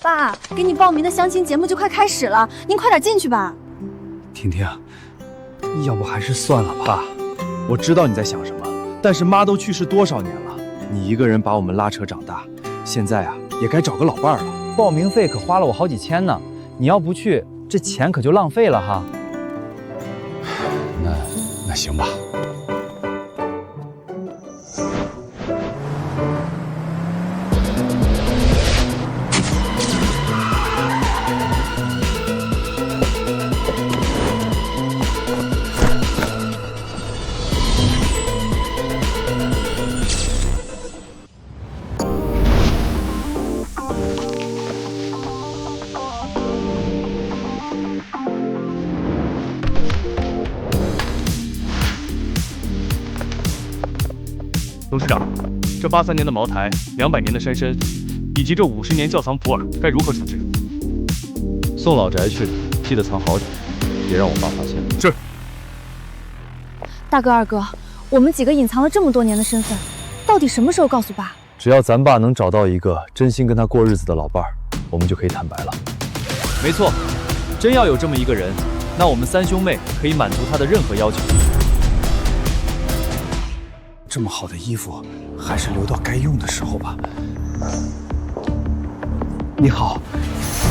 爸，给你报名的相亲节目就快开始了，您快点进去吧。婷婷，要不还是算了吧。爸，我知道你在想什么，但是妈都去世多少年了，你一个人把我们拉扯长大，现在啊也该找个老伴儿了。报名费可花了我好几千呢，你要不去，这钱可就浪费了哈。那行吧。董事长，这83年的茅台，200年的山参，以及这50年窖藏普洱，该如何处置？送老宅去，记得藏好点，别让我爸发现。是。大哥二哥，我们几个隐藏了这么多年的身份，到底什么时候告诉爸？只要咱爸能找到一个真心跟他过日子的老伴儿，我们就可以坦白了。没错，真要有这么一个人，那我们三兄妹可以满足他的任何要求。这么好的衣服，还是留到该用的时候吧。你好，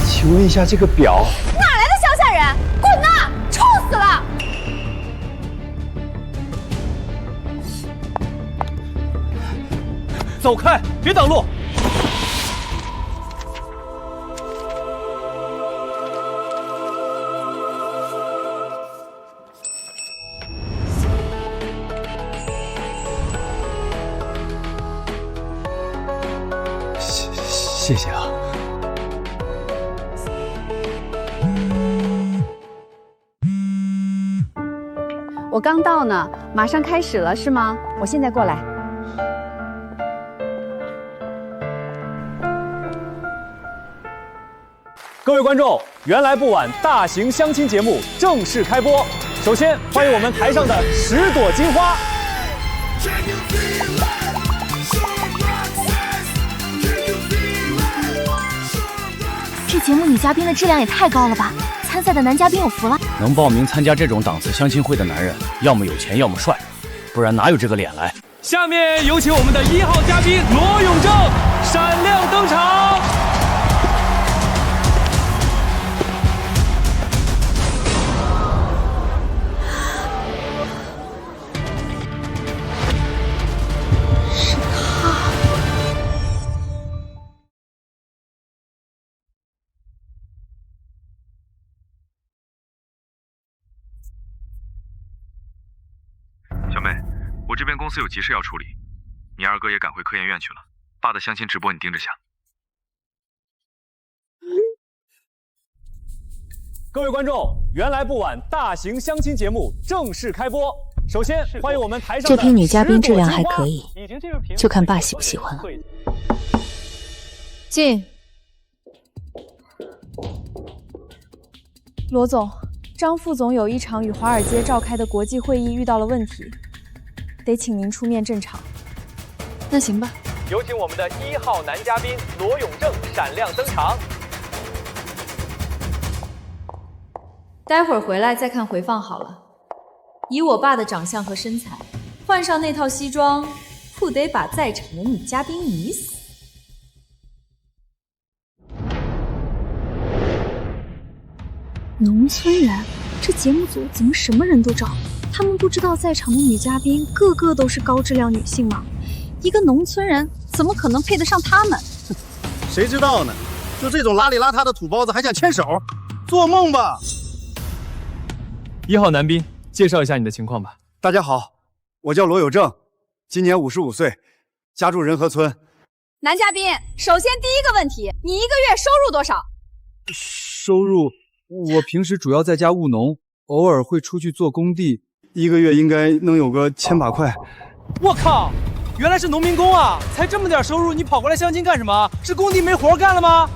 请问一下这个表？哪来的乡下人？滚呐！臭死了！走开，别挡路！谢谢啊。我刚到呢，马上开始了是吗？我现在过来。各位观众，原来不晚大型相亲节目正式开播。首先欢迎我们台上的10朵金花。这节目女嘉宾的质量也太高了吧！参赛的男嘉宾有福了。能报名参加这种档次相亲会的男人，要么有钱，要么帅，不然哪有这个脸来？下面有请我们的1号嘉宾罗永正闪亮登场。小妹，我这边公司有急事要处理，你二哥也赶回科研院去了。爸的相亲直播你盯着下。各位观众，原来不晚大型相亲节目正式开播。首先欢迎我们台上的这批女嘉宾质量还可以，就看爸喜不喜欢了。进。罗总，张副总有一场与华尔街召开的国际会议遇到了问题，得请您出面镇场。那行吧。有请我们的1号男嘉宾罗永正闪亮登场。待会儿回来再看回放好了。以我爸的长相和身材，换上那套西装，不得把在场的女嘉宾迷死。农村人，这节目组怎么什么人都找？他们不知道在场的女嘉宾个个都是高质量女性吗？一个农村人怎么可能配得上他们？谁知道呢？就这种邋里邋遢的土包子还想牵手，做梦吧！1号男宾，介绍一下你的情况吧。大家好，我叫罗有正，今年55岁，家住仁和村。男嘉宾，首先第一个问题，你一个月收入多少？收入，我平时主要在家务农，偶尔会出去做工地，一个月应该能有个1000把块。我靠！原来是农民工啊！才这么点收入，你跑过来相亲干什么？是工地没活干了吗？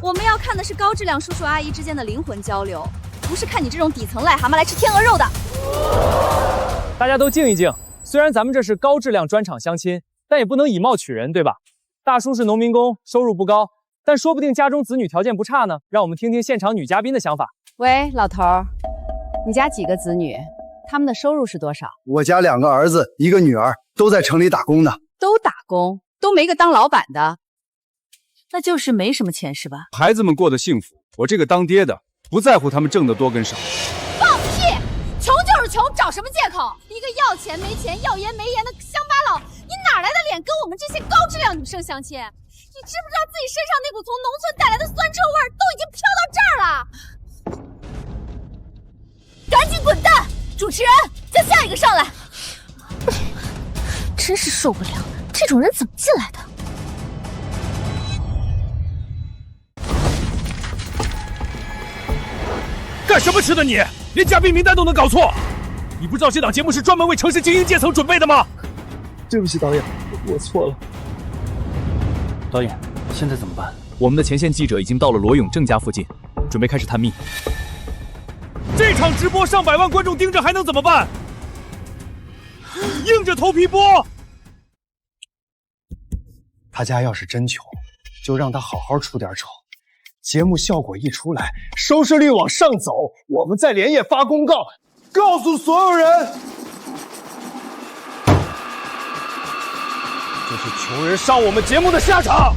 我们要看的是高质量叔叔阿姨之间的灵魂交流，不是看你这种底层癞蛤蟆来吃天鹅肉的。大家都静一静，虽然咱们这是高质量专场相亲，但也不能以貌取人，对吧？大叔是农民工，收入不高，但说不定家中子女条件不差呢。让我们听听现场女嘉宾的想法。喂，老头儿，你家几个子女？他们的收入是多少？我家2个儿子，1个女儿，都在城里打工呢。都打工，都没个当老板的，那就是没什么钱是吧？孩子们过得幸福，我这个当爹的不在乎他们挣得多跟少。放屁！穷就是穷，找什么借口？一个要钱没钱、要颜没颜的乡巴佬，你哪来的脸跟我们这些高质量女生相亲？你知不知道自己身上那股从农村带来的酸臭味都已经飘到这儿了？赶紧滚蛋！主持人，叫下一个上来。真是受不了，这种人怎么进来的？干什么吃的你？连嘉宾名单都能搞错？你不知道这档节目是专门为城市精英阶层准备的吗？对不起，导演，我错了。导演，现在怎么办？我们的前线记者已经到了罗永正家附近，准备开始探秘。这场直播上百万观众盯着，还能怎么办？硬着头皮播。他家要是真穷，就让他好好出点丑。节目效果一出来，收视率往上走，我们再连夜发公告，告诉所有人，这是穷人上我们节目的下场。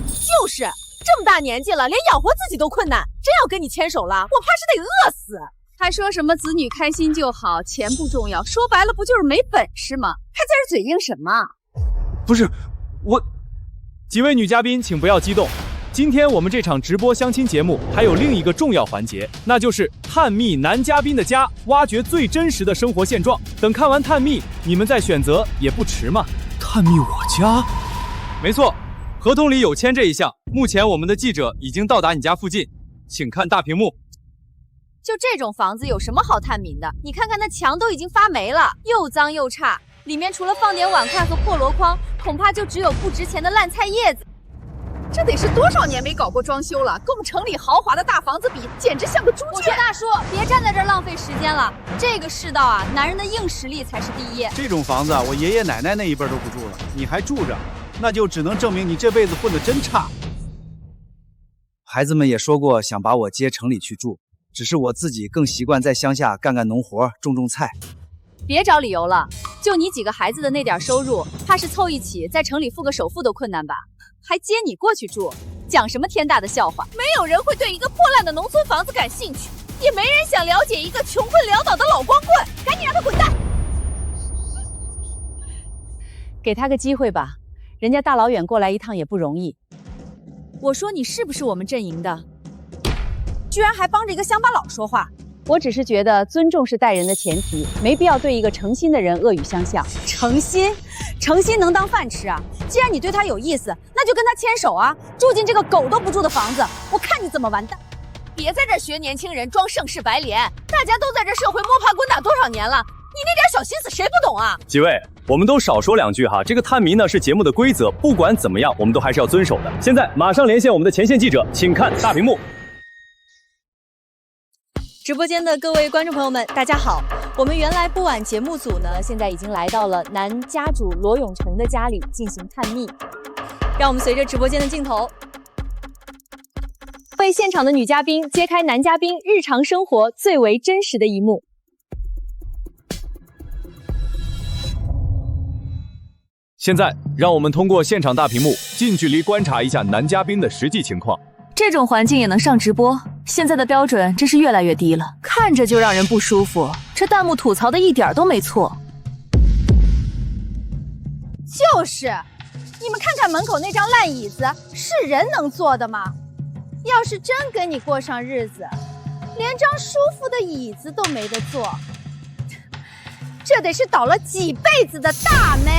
就是，这么大年纪了，连养活自己都困难，真要跟你牵手了，我怕是得饿死。还说什么子女开心就好，钱不重要，说白了不就是没本事吗？还在这嘴硬什么？不是，我。几位女嘉宾，请不要激动。今天我们这场直播相亲节目还有另一个重要环节，那就是探秘男嘉宾的家，挖掘最真实的生活现状。等看完探秘，你们再选择也不迟嘛。探秘我家？没错，合同里有签这一项。目前我们的记者已经到达你家附近，请看大屏幕。就这种房子有什么好探明的？你看看那墙都已经发霉了，又脏又差，里面除了放点碗筷和破箩筐，恐怕就只有不值钱的烂菜叶子。这得是多少年没搞过装修了，跟我们城里豪华的大房子比，简直像个猪圈。我说大叔，别站在这儿浪费时间了。这个世道啊，男人的硬实力才是第一。这种房子啊，我爷爷奶奶那一辈都不住了，你还住着，那就只能证明你这辈子混得真差。孩子们也说过想把我接城里去住，只是我自己更习惯在乡下干干农活，种种菜。别找理由了，就你几个孩子的那点收入，怕是凑一起在城里付个首付都困难吧？还接你过去住，讲什么天大的笑话？没有人会对一个破烂的农村房子感兴趣，也没人想了解一个穷困潦倒的老光棍。赶紧让他滚蛋！给他个机会吧，人家大老远过来一趟也不容易。我说你是不是我们阵营的？居然还帮着一个乡巴佬说话！我只是觉得尊重是待人的前提，没必要对一个诚心的人恶语相向。诚心？诚心能当饭吃啊？既然你对他有意思，那就跟他牵手啊！住进这个狗都不住的房子，我看你怎么完蛋！别在这学年轻人装盛世白脸，大家都在这社会摸爬滚打多少年了，你那点小心思谁不懂啊？几位，我们都少说两句哈。这个探谜呢是节目的规则，不管怎么样，我们都还是要遵守的。现在马上连线我们的前线记者，请看大屏幕。直播间的各位观众朋友们，大家好！我们原来不晚节目组呢，现在已经来到了男家主罗永成的家里进行探秘。让我们随着直播间的镜头，为现场的女嘉宾揭开男嘉宾日常生活最为真实的一幕。现在，让我们通过现场大屏幕近距离观察一下男嘉宾的实际情况。这种环境也能上直播，现在的标准真是越来越低了，看着就让人不舒服。这弹幕吐槽的一点都没错。就是，你们看看门口那张烂椅子，是人能坐的吗？要是真跟你过上日子，连张舒服的椅子都没得坐，这得是倒了几辈子的大霉。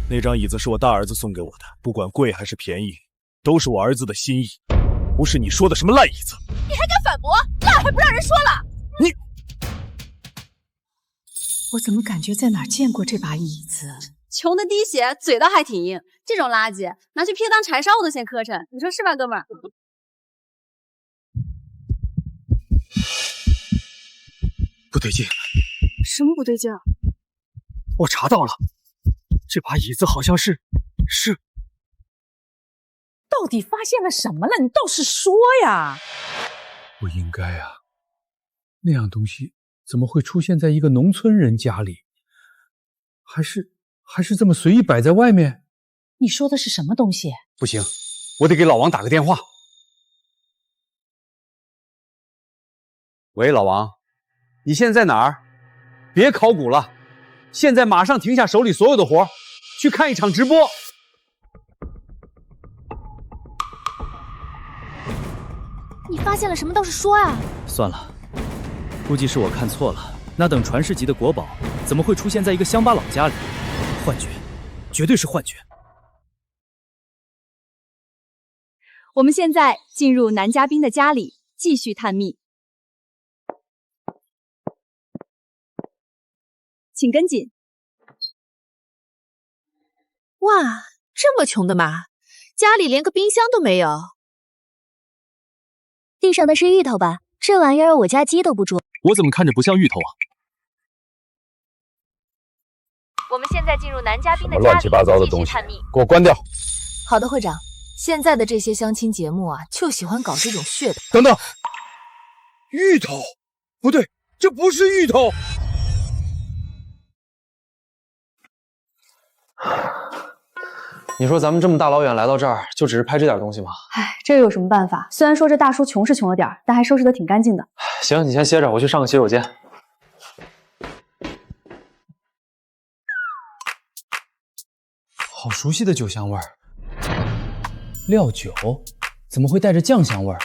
那张椅子是我大儿子送给我的，不管贵还是便宜，都是我儿子的心意，不是你说的什么烂椅子。你还敢反驳？烂还不让人说了？你，我怎么感觉在哪儿见过这把椅子？穷的滴血，嘴倒还挺硬。这种垃圾拿去劈当柴烧，我都嫌磕碜。你说是吧，哥们儿？不对劲。什么不对劲？我查到了，这把椅子好像是。到底发现了什么了？你倒是说呀！不应该啊，那样东西怎么会出现在一个农村人家里？还是这么随意摆在外面？你说的是什么东西？不行，我得给老王打个电话。喂，老王，你现在在哪儿？别考古了，现在马上停下手里所有的活，去看一场直播。你发现了什么？倒是说呀！算了，估计是我看错了。那等传世级的国宝，怎么会出现在一个乡巴佬家里？幻觉，绝对是幻觉。我们现在进入男嘉宾的家里，继续探秘，请跟紧。哇，这么穷的吗？家里连个冰箱都没有。地上的是芋头吧？这玩意儿我家鸡都不捉。我怎么看着不像芋头啊？我们现在进入男嘉宾的家里，乱七八糟的东西，给我关掉！好的，会长。现在的这些相亲节目啊，就喜欢搞这种噱头。等等，芋头？不对，这不是芋头。你说咱们这么大老远来到这儿，就只是拍这点东西吗？唉，这有什么办法？虽然说这大叔穷是穷了点，但还收拾得挺干净的。行，你先歇着，我去上个洗手间。好熟悉的酒香味儿。料酒怎么会带着酱香味儿？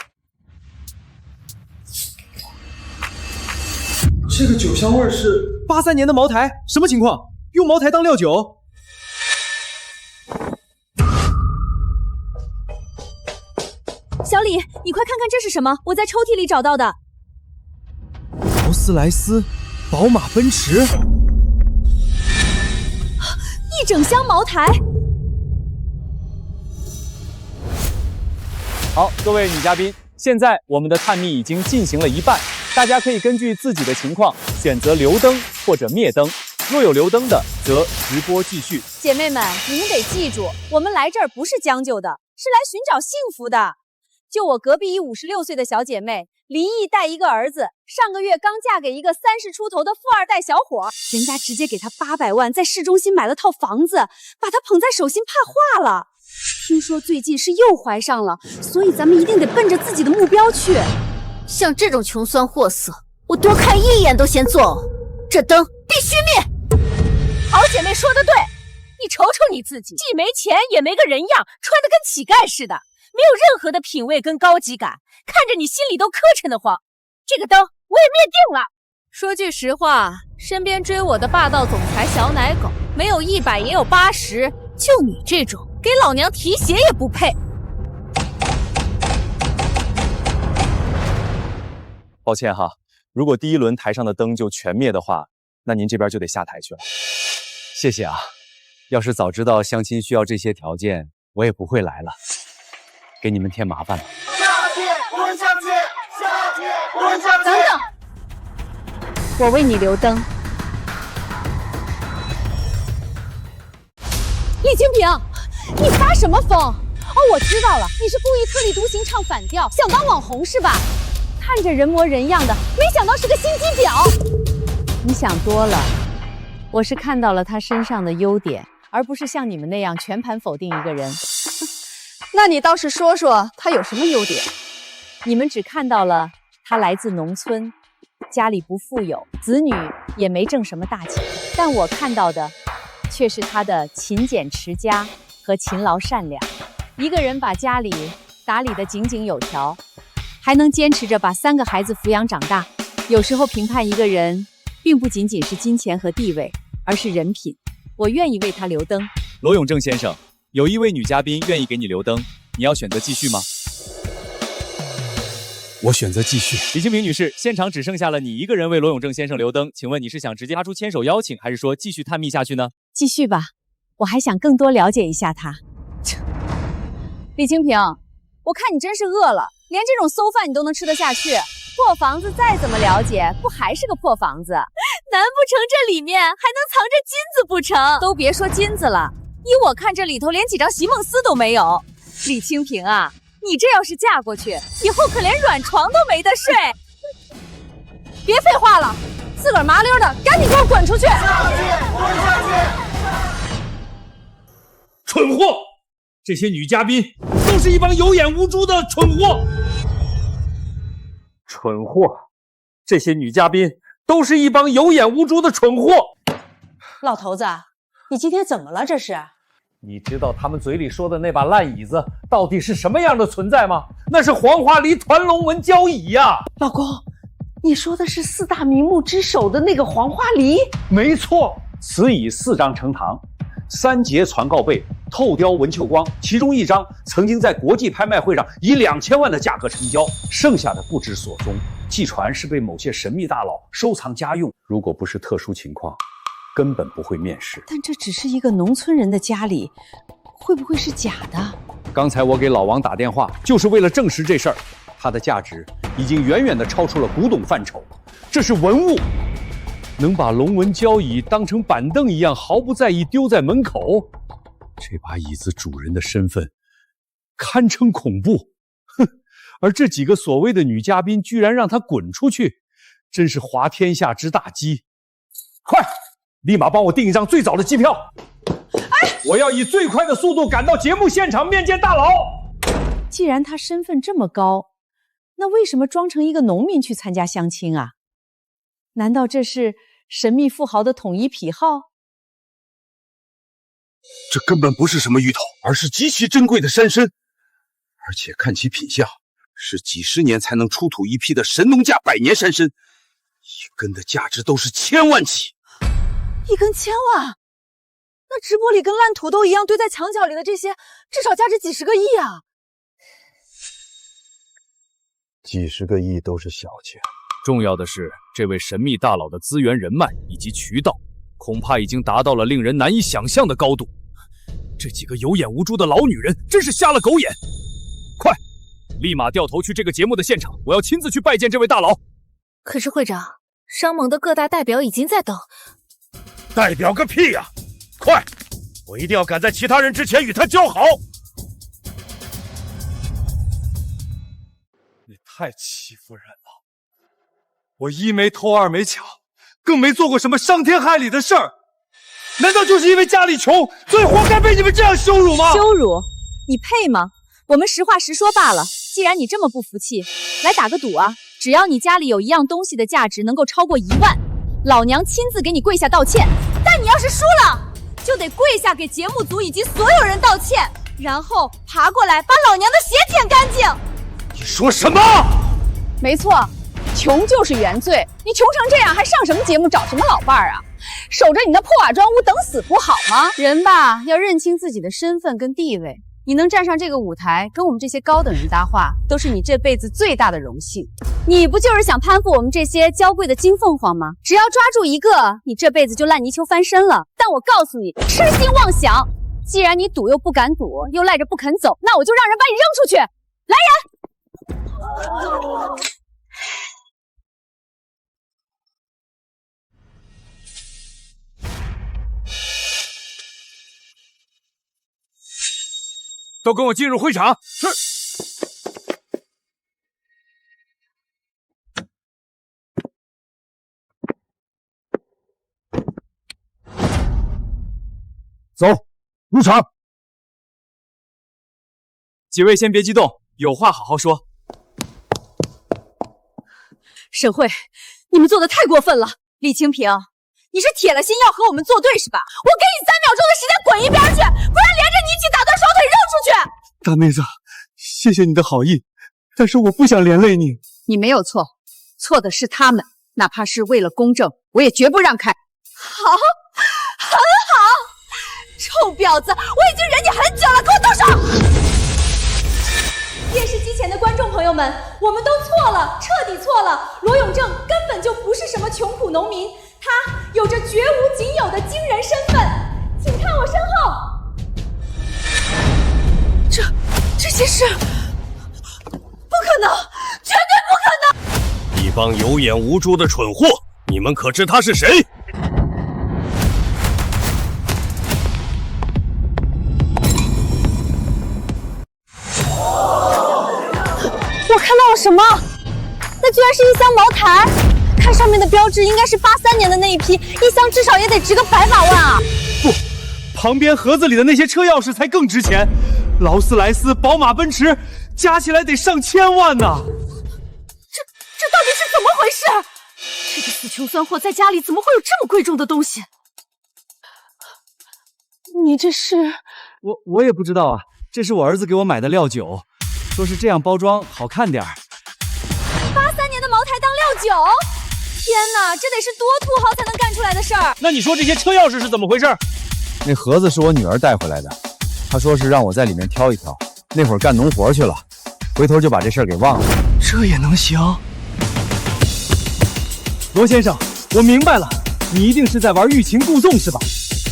这个酒香味是83年的茅台，什么情况？用茅台当料酒？小李，你快看看这是什么？我在抽屉里找到的。劳斯莱斯、宝马、奔驰，一整箱茅台。好，各位女嘉宾，现在我们的探秘已经进行了一半，大家可以根据自己的情况选择留灯或者灭灯。若有留灯的，则直播继续。姐妹们，你们得记住，我们来这儿不是将就的，是来寻找幸福的。就我隔壁一56岁的小姐妹，离异带一个儿子，上个月刚嫁给一个30出头的富二代小伙，人家直接给她800万，在市中心买了套房子，把她捧在手心，怕化了。听说最近是又怀上了，所以咱们一定得奔着自己的目标去。像这种穷酸货色，我多看一眼都嫌作呕。这灯必须灭！好姐妹说的对，你瞅瞅你自己，既没钱也没个人样，穿得跟乞丐似的，没有任何的品味跟高级感，看着你心里都磕碜得慌。这个灯我也灭定了。说句实话，身边追我的霸道总裁小奶狗，没有100也有80，就你这种，给老娘提鞋也不配。抱歉哈，如果第一轮台上的灯就全灭的话，那您这边就得下台去了。谢谢啊，要是早知道相亲需要这些条件，我也不会来了，给你们添麻烦了。等等，我为你留灯。李清平，你发什么疯？哦，我知道了，你是故意特立独行唱反调，想当网红是吧？看着人模人样的，没想到是个心机婊。你想多了，我是看到了他身上的优点，而不是像你们那样全盘否定一个人。那你倒是说说他有什么优点？你们只看到了他来自农村，家里不富有，子女也没挣什么大钱，但我看到的却是他的勤俭持家和勤劳善良。一个人把家里打理得井井有条，还能坚持着把3个孩子抚养长大。有时候评判一个人，并不仅仅是金钱和地位，而是人品。我愿意为他留灯。罗永正先生，有一位女嘉宾愿意给你留灯，你要选择继续吗？我选择继续。李清平女士，现场只剩下了你一个人为罗永正先生留灯，请问你是想直接发出牵手邀请，还是说继续探秘下去呢？继续吧，我还想更多了解一下他。李清平，我看你真是饿了，连这种馊饭你都能吃得下去。破房子再怎么了解，不还是个破房子？难不成这里面还能藏着金子不成？都别说金子了，依我看这里头连几张席梦思都没有。李清平啊，你这要是嫁过去，以后可连软床都没得睡。别废话了，自个儿麻溜的，赶紧给我滚出去！蠢货！这些女嘉宾都是一帮有眼无珠的蠢货！蠢货！这些女嘉宾都是一帮有眼无珠的蠢货！老头子，你今天怎么了？这是？你知道他们嘴里说的那把烂椅子到底是什么样的存在吗？那是黄花梨团龙纹交椅呀！老公，你说的是4大名木之首的那个黄花梨？没错，此椅4张呈堂，3节传告背，透雕纹绣光，其中1张曾经在国际拍卖会上以2000万的价格成交，剩下的不知所踪。据传是被某些神秘大佬收藏家用，如果不是特殊情况，根本不会面世。但这只是一个农村人的家里，会不会是假的？刚才我给老王打电话，就是为了证实这事儿。它的价值已经远远地超出了古董范畴，这是文物，能把龙纹交椅当成板凳一样毫不在意丢在门口。这把椅子主人的身份堪称恐怖，哼！而这几个所谓的女嘉宾居然让他滚出去，真是滑天下之大稽！快，立马帮我订一张最早的机票！我要以最快的速度赶到节目现场面见大佬。既然他身份这么高，那为什么装成一个农民去参加相亲啊？难道这是神秘富豪的统一癖好？这根本不是什么芋头，而是极其珍贵的山参，而且看其品相，是几十年才能出土一批的神农架百年山参，一根的价值都是1000万起。1根1000万？那直播里跟烂土豆一样堆在墙角里的这些，至少价值几十个亿啊！几十个亿都是小钱，重要的是，这位神秘大佬的资源、人脉以及渠道，恐怕已经达到了令人难以想象的高度。这几个有眼无珠的老女人真是瞎了狗眼！快，立马掉头去这个节目的现场，我要亲自去拜见这位大佬。可是会长，商盟的各大代表已经在等。代表个屁呀！快，我一定要赶在其他人之前与他交好。你太欺负人了！我1没偷2没抢，更没做过什么伤天害理的事儿。难道就是因为家里穷，所以活该被你们这样羞辱吗？羞辱？你配吗？我们实话实说罢了。既然你这么不服气，来打个赌啊！只要你家里有一样东西的价值能够超过1万，老娘亲自给你跪下道歉。但你要是输了，就得跪下给节目组以及所有人道歉，然后爬过来把老娘的鞋舔干净。你说什么？没错，穷就是原罪。你穷成这样，还上什么节目，找什么老伴儿啊？守着你那破瓦砖屋等死不好吗？人吧，要认清自己的身份跟地位。你能站上这个舞台，跟我们这些高等人搭话，都是你这辈子最大的荣幸。你不就是想攀附我们这些娇贵的金凤凰吗？只要抓住一个，你这辈子就烂泥鳅翻身了。但我告诉你，痴心妄想！既然你赌又不敢赌，又赖着不肯走，那我就让人把你扔出去。来人！都跟我进入会场。是。走，入场。几位先别激动，有话好好说。沈慧，你们做的太过分了。李清平，你是铁了心要和我们作对是吧？我给你3秒钟的时间滚一边去，不然连着你一起打断手腿扔出去！大妹子，谢谢你的好意，但是我不想连累你。你没有错，错的是他们，哪怕是为了公正，我也绝不让开。好，很好，臭婊子，我已经忍你很久了，给我动手！电视机前的观众朋友们，我们都错了，彻底错了。罗永正根本就不是什么穷苦农民，他有着绝无仅有的惊人身份。请看我身后，这些事不可能，绝对不可能！一帮有眼无珠的蠢货，你们可知他是谁？我看到了什么？那居然是一箱茅台！看上面的标志，应该是83年的那一批，一箱至少也得值个100把万啊！不，旁边盒子里的那些车钥匙才更值钱，劳斯莱斯、宝马、奔驰，加起来得上千万呢！这到底是怎么回事？这个死穷酸货在家里怎么会有这么贵重的东西？你这是？我也不知道啊，这是我儿子给我买的料酒，说是这样包装好看点儿。83年的茅台当料酒，天哪，这得是多土豪才能干出来的事儿！那你说这些车钥匙是怎么回事？那盒子是我女儿带回来的，她说是让我在里面挑一挑。那会儿干农活去了，回头就把这事儿给忘了。这也能行？罗先生，我明白了，你一定是在玩欲擒故纵是吧？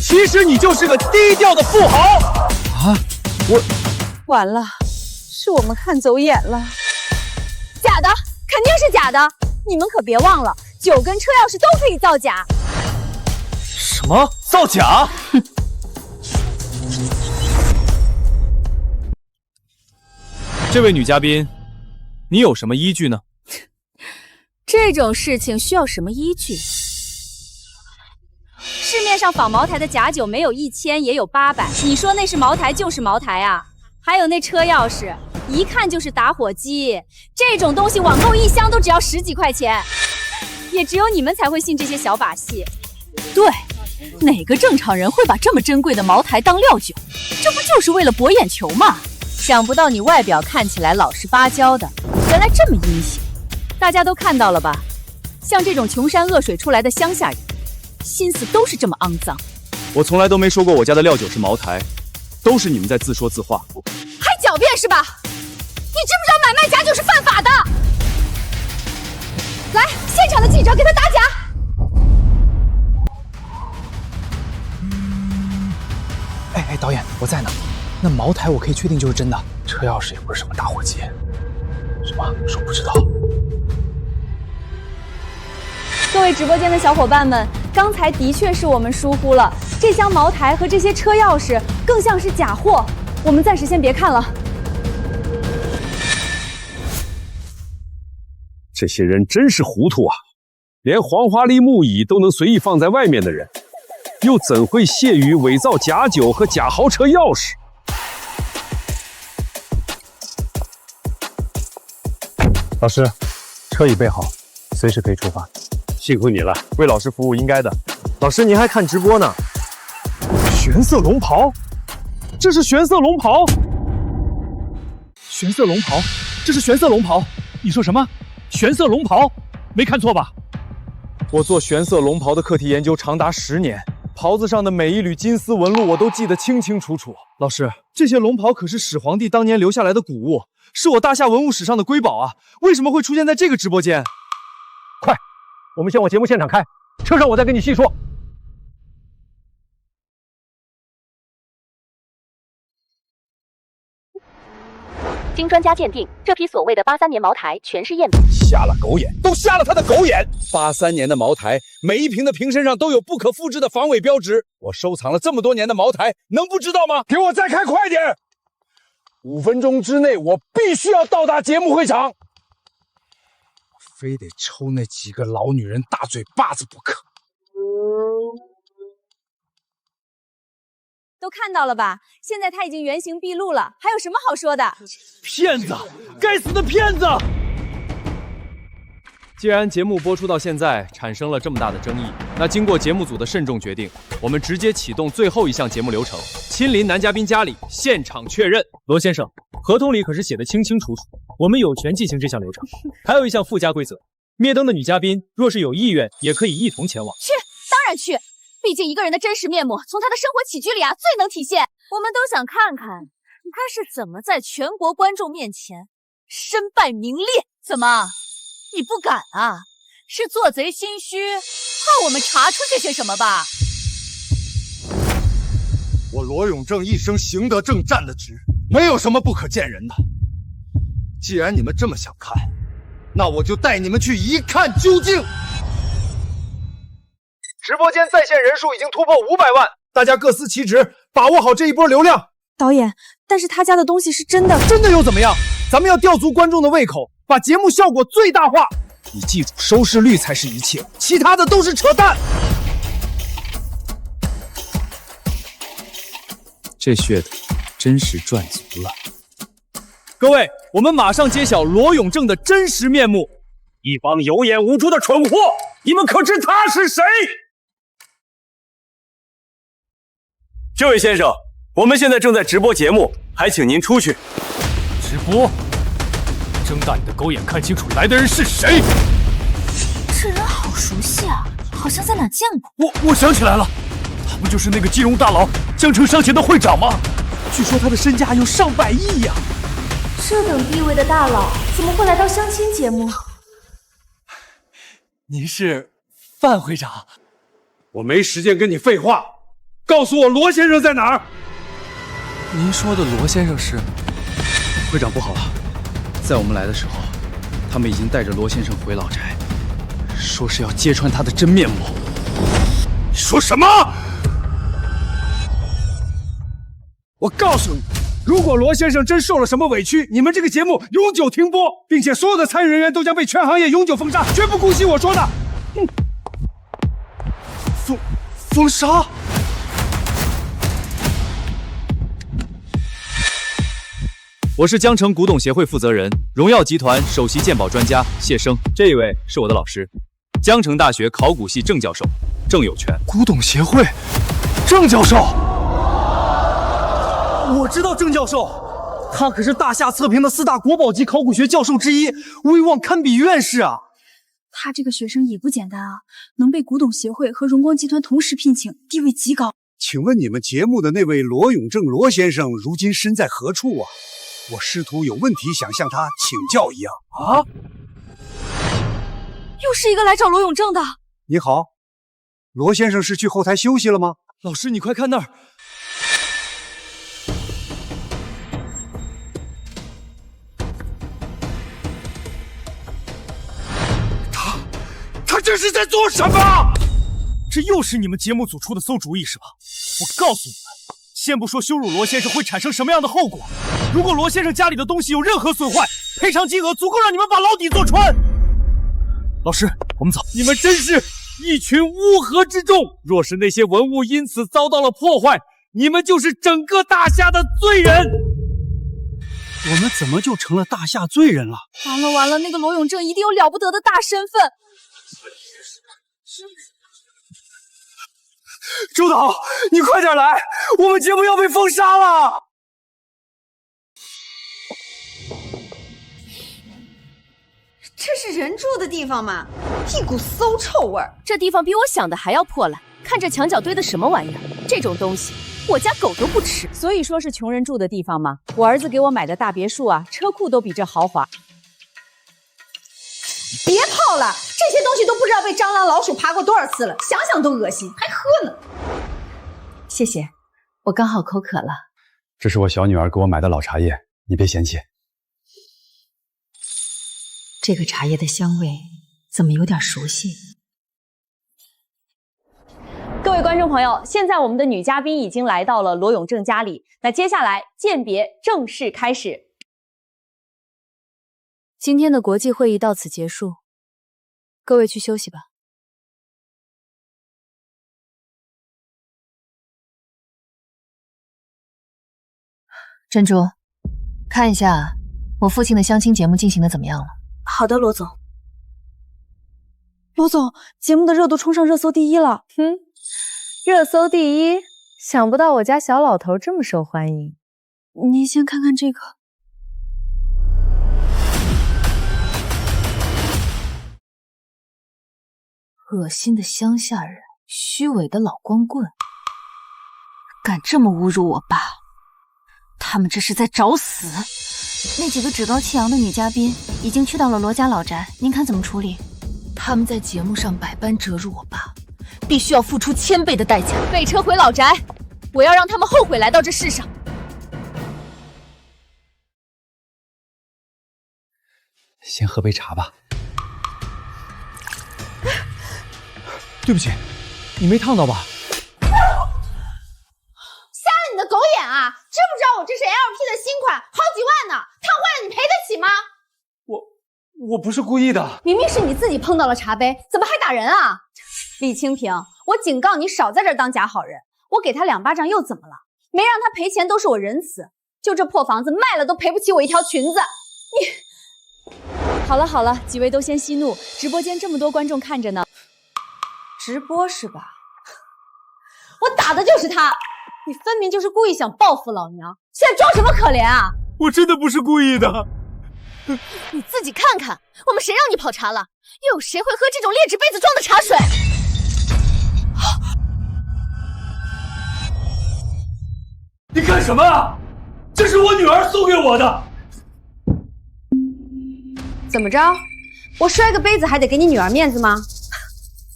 其实你就是个低调的富豪啊！完了，是我们看走眼了。假的，肯定是假的！你们可别忘了，酒跟车钥匙都可以造假。什么造假？这位女嘉宾，你有什么依据呢？这种事情需要什么依据？市面上仿茅台的假酒没有1000也有800，你说那是茅台就是茅台啊？还有那车钥匙，一看就是打火机，这种东西网购一箱都只要10几块钱，也只有你们才会信这些小把戏。对，哪个正常人会把这么珍贵的茅台当料酒？这不就是为了博眼球吗？想不到你外表看起来老实巴交的，原来这么阴险。大家都看到了吧？像这种穷山恶水出来的乡下人，心思都是这么肮脏。我从来都没说过我家的料酒是茅台，都是你们在自说自话。还狡辩是吧？你知不知道买卖假酒是犯法的？来，现场的记者给他打假。哎，导演，我在呢。那茅台我可以确定就是真的，车钥匙也不是什么打火机。什么？说不知道？各位直播间的小伙伴们，刚才的确是我们疏忽了，这箱茅台和这些车钥匙更像是假货，我们暂时先别看了。这些人真是糊涂啊！连黄花梨木椅都能随意放在外面的人，又怎会屑于伪造假酒和假豪车钥匙？老师，车已备好，随时可以出发。辛苦你了，为老师服务应该的。老师，您还看直播呢？玄色龙袍，这是玄色龙袍。玄色龙袍，这是玄色龙袍。你说什么？玄色龙袍？没看错吧？我做玄色龙袍的课题研究长达10年，袍子上的每一缕金丝纹路我都记得清清楚楚。老师，这些龙袍可是始皇帝当年留下来的古物，是我大夏文物史上的瑰宝啊！为什么会出现在这个直播间？快，我们先往节目现场开，车上我再跟你细说。经专家鉴定，这批所谓的83年茅台全是赝品。瞎了狗眼，都瞎了他的狗眼！83年的茅台，每一瓶的瓶身上都有不可复制的防伪标志。我收藏了这么多年的茅台，能不知道吗？给我再开快点！5分钟之内，我必须要到达节目会场。非得抽那几个老女人大嘴巴子不可。都看到了吧？现在他已经原形毕露了，还有什么好说的？骗子！该死的骗子！既然节目播出到现在产生了这么大的争议，那经过节目组的慎重决定，我们直接启动最后一项节目流程——亲临男嘉宾家里现场确认。罗先生，合同里可是写的清清楚楚，我们有权进行这项流程。还有一项附加规则，灭灯的女嘉宾若是有意愿，也可以一同前往。去，当然去。毕竟一个人的真实面目，从他的生活起居里最能体现。我们都想看看他是怎么在全国观众面前身败名裂。怎么，你不敢啊？是做贼心虚，怕我们查出这些什么吧？我罗永正一生行得正，站得直，没有什么不可见人的。既然你们这么想看，那我就带你们去一看究竟。直播间在线人数已经突破500万，大家各司其职，把握好这一波流量。导演，但是他家的东西是真的，真的又怎么样？咱们要吊足观众的胃口，把节目效果最大化。你记住，收视率才是一切，其他的都是扯淡。这噱头真是赚足了。各位，我们马上揭晓罗永正的真实面目。一帮有眼无珠的蠢货，你们可知他是谁？这位先生，我们现在正在直播节目，还请您出去。直播？睁大你的狗眼，看清楚来的人是谁！这人好熟悉啊，好像在哪见过。我想起来了，他不就是那个金融大佬江城商协的会长吗？据说他的身价有上百亿呀！这等地位的大佬怎么会来到相亲节目？您是范会长？我没时间跟你废话，告诉我罗先生在哪儿？您说的罗先生是？会长不好了，在我们来的时候，他们已经带着罗先生回老宅，说是要揭穿他的真面目。你说什么？我告诉你，如果罗先生真受了什么委屈，你们这个节目永久停播，并且所有的参与人员都将被全行业永久封杀，绝不姑息我说的。封杀？我是江城古董协会负责人，荣耀集团首席鉴宝专家谢生。这一位是我的老师，江城大学考古系郑教授郑有权。古董协会，郑教授。我知道郑教授，他可是大夏测评的4大国宝级考古学教授之一，威望堪比院士啊！他这个学生也不简单啊，能被古董协会和荣光集团同时聘请，地位极高。请问你们节目的那位罗永正罗先生如今身在何处啊？我试图有问题想向他请教一样。啊！又是一个来找罗永正的。你好，罗先生是去后台休息了吗？老师，你快看那儿！他这是在做什么？这又是你们节目组出的馊主意是吧？我告诉你们，先不说羞辱罗先生会产生什么样的后果，如果罗先生家里的东西有任何损坏，赔偿金额足够让你们把牢底坐穿。老师，我们走。你们真是一群乌合之众，若是那些文物因此遭到了破坏，你们就是整个大夏的罪人。我们怎么就成了大夏罪人了？完了完了，那个罗永正一定有了不得的大身份。周导，你快点来，我们节目要被封杀了！这是人住的地方吗？一股馊臭味儿。这地方比我想的还要破烂，看这墙角堆的什么玩意儿？这种东西我家狗都不吃。所以说是穷人住的地方吗？我儿子给我买的大别墅啊，车库都比这豪华。别泡了，这些东西都不知道被蟑螂老鼠爬过多少次了，想想都恶心，还喝呢。谢谢，我刚好口渴了。这是我小女儿给我买的老茶叶，你别嫌弃。这个茶叶的香味怎么有点熟悉？各位观众朋友，现在我们的女嘉宾已经来到了罗永正家里，那接下来鉴别正式开始。今天的国际会议到此结束，各位去休息吧。珍珠，看一下我父亲的相亲节目进行的怎么样了？好的，罗总。罗总，节目的热度冲上热搜第1了。热搜第1，想不到我家小老头这么受欢迎。您先看看这个。恶心的乡下人，虚伪的老光棍，敢这么侮辱我爸，他们这是在找死！那几个趾高气扬的女嘉宾已经去到了罗家老宅，您看怎么处理？他们在节目上百般折辱我爸，必须要付出1000倍的代价。备车回老宅，我要让他们后悔来到这世上。先喝杯茶吧。对不起，你没烫到吧？瞎了你的狗眼啊！知不知道我这是 LP 的新款，好几万呢，烫坏了你赔得起吗？我不是故意的，明明是你自己碰到了茶杯，怎么还打人啊？李清平，我警告你少在这儿当假好人。我给他2巴掌又怎么了？没让他赔钱都是我仁慈，就这破房子卖了都赔不起我一条裙子。你好了好了，几位都先息怒，直播间这么多观众看着呢。直播是吧？我打的就是他，你分明就是故意想报复老娘，现在装什么可怜啊？我真的不是故意的。你自己看看，我们谁让你跑茶了？又有谁会喝这种劣质杯子装的茶水？你干什么啊？这是我女儿送给我的。怎么着？我摔个杯子还得给你女儿面子吗？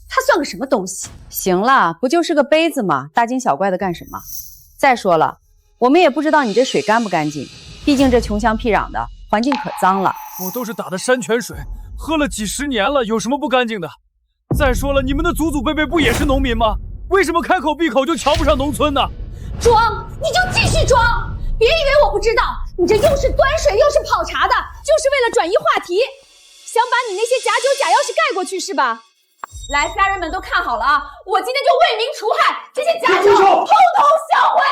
她算个什么东西？行了，不就是个杯子吗？大惊小怪的干什么？再说了，我们也不知道你这水干不干净，毕竟这穷乡僻壤的，环境可脏了。我都是打的山泉水，喝了几10年了，有什么不干净的？再说了，你们的祖祖辈辈不也是农民吗？为什么开口闭口就瞧不上农村呢？装，你就继续装！别以为我不知道，你这又是端水又是跑茶的，就是为了转移话题，想把你那些假酒假药是盖过去是吧？来，家人们都看好了啊！我今天就为民除害，这些假酒统统销毁！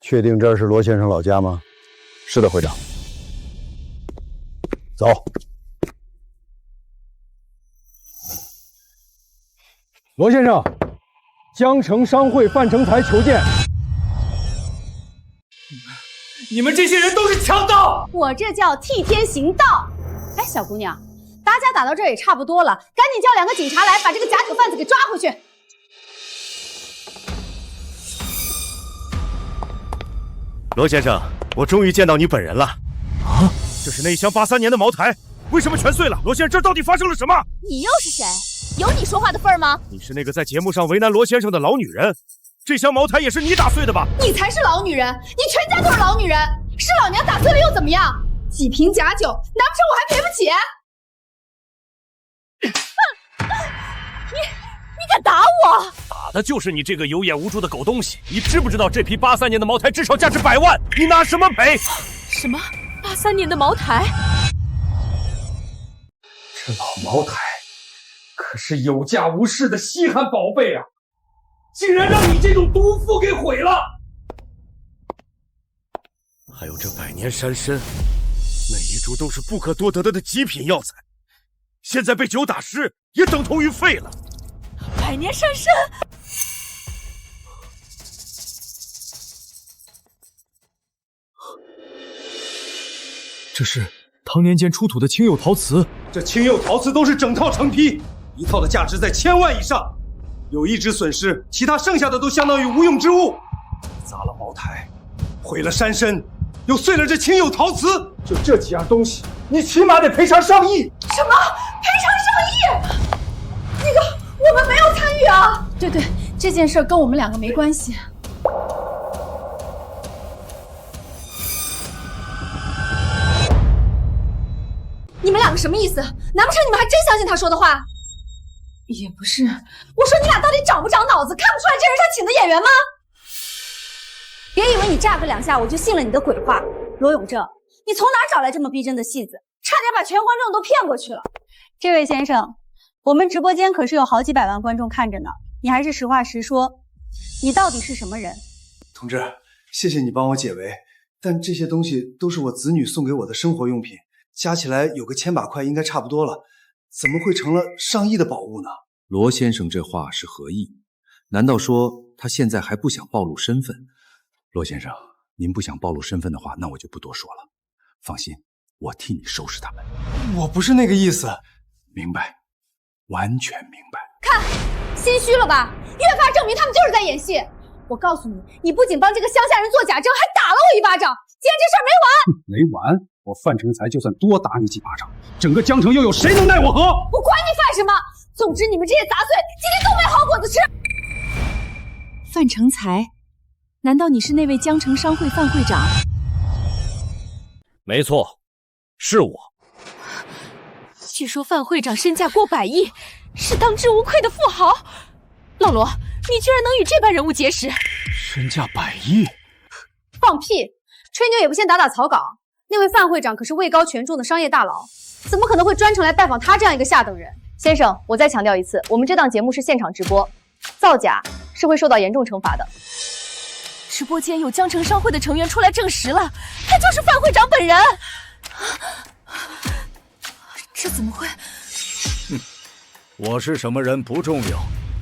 确定这是罗先生老家吗？是的，会长。走。罗先生，江城商会范成才求见。你们这些人都是强盗！我这叫替天行道。哎，小姑娘，打架打到这儿也差不多了，赶紧叫2个警察来，把这个假酒贩子给抓回去。罗先生，我终于见到你本人了。啊，这是那一箱83年的茅台，为什么全碎了？罗先生，这到底发生了什么？你又是谁？有你说话的份儿吗？你是那个在节目上为难罗先生的老女人，这箱茅台也是你打碎的吧？你才是老女人，你全家都是老女人，是老娘打碎了又怎么样？几瓶假酒，难不成我还赔不起？你敢打我？打的就是你这个有眼无珠的狗东西！你知不知道这批83年的茅台至少价值100万？你拿什么赔？什么？83年的茅台？这老茅台可是有价无市的稀罕宝贝啊，竟然让你这种毒妇给毁了！还有这百年山参，每一株都是不可多得的极品药材，现在被酒打湿，也等同于废了。百年山参，这是唐年间出土的青釉陶瓷。这青釉陶瓷都是整套成批，一套的价值在1000万以上，有一只损失，其他剩下的都相当于无用之物。砸了茅台，毁了山参，又碎了这青釉陶瓷，就这几样东西，你起码得赔偿上亿。什么？赔偿上亿？那个，我们没有参与啊。对，这件事跟我们2个没关系。你们2个什么意思？难不成你们还真相信他说的话？也不是，我说你俩到底长不长脑子，看不出来这是他请的演员吗？别以为你炸个2下我就信了你的鬼话。罗永正，你从哪找来这么逼真的戏子？差点把全观众都骗过去了。这位先生，我们直播间可是有好几百万观众看着呢，你还是实话实说，你到底是什么人？同志，谢谢你帮我解围，但这些东西都是我子女送给我的生活用品，加起来有个1000把块应该差不多了，怎么会成了上亿的宝物呢？罗先生这话是何意？难道说他现在还不想暴露身份？罗先生，您不想暴露身份的话，那我就不多说了。放心，我替你收拾他们。我不是那个意思。明白，完全明白。看，心虚了吧？越发证明他们就是在演戏。我告诉你，你不仅帮这个乡下人做假证，还打了我一巴掌，今天这事儿没完。没完！我范成才就算多打你几巴掌，整个江城又有谁能奈我何？我管你犯什么！总之你们这些杂碎，今天都没好果子吃。范成才，难道你是那位江城商会范会长？没错，是我。据说范会长身价过100亿，是当之无愧的富豪。老罗，你居然能与这般人物结识？身价100亿？放屁！吹牛也不先打打草稿。那位范会长可是位高权重的商业大佬，怎么可能会专程来拜访他这样一个下等人？先生，我再强调一次，我们这档节目是现场直播，造假是会受到严重惩罚的。直播间有江城商会的成员出来证实了，他就是范会长本人。这怎么会？我是什么人不重要，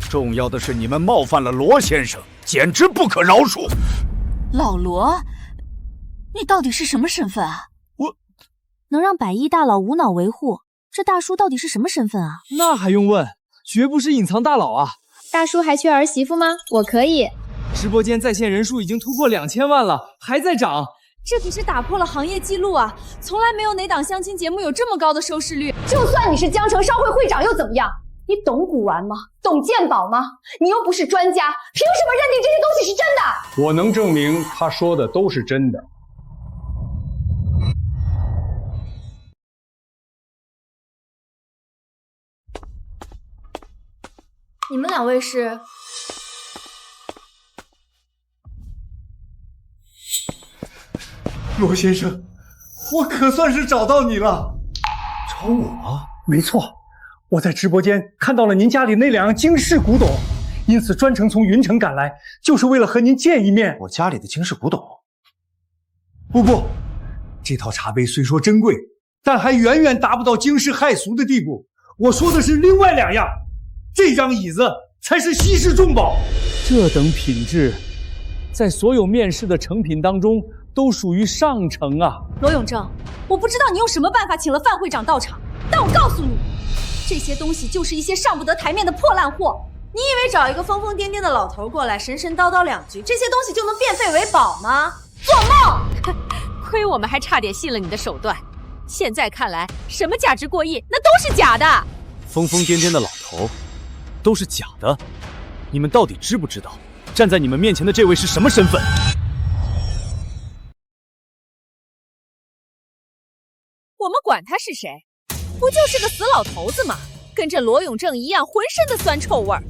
重要的是你们冒犯了罗先生，简直不可饶恕。老罗，你到底是什么身份啊？我能让100亿大佬无脑维护，这大叔到底是什么身份啊？那还用问，绝不是隐藏大佬啊！大叔还缺儿媳妇吗？我可以。直播间在线人数已经突破2000万了，还在涨。这可是打破了行业记录啊！从来没有哪档相亲节目有这么高的收视率。就算你是江城商会会长又怎么样？你懂古玩吗？懂鉴宝吗？你又不是专家，凭什么认定这些东西是真的？我能证明他说的都是真的。你们2位是？罗先生，我可算是找到你了。找我？没错，我在直播间看到了您家里那2样惊世古董，因此专程从云城赶来，就是为了和您见一面。我家里的惊世古董？不，这套茶杯虽说珍贵，但还远远达不到惊世骇俗的地步。我说的是另外2样，这张椅子才是稀世重宝。这等品质，在所有面世的成品当中都属于上乘啊！罗永正，我不知道你用什么办法请了范会长到场，但我告诉你，这些东西就是一些上不得台面的破烂货。你以为找一个疯疯癫癫的老头过来神神叨叨2句，这些东西就能变废为宝吗？做梦！亏我们还差点信了你的手段，现在看来，什么价值过亿，那都是假的。疯疯癫癫的老头，都是假的。你们到底知不知道，站在你们面前的这位是什么身份？我们管他是谁，不就是个死老头子吗？跟这罗永正一样，浑身的酸臭味儿，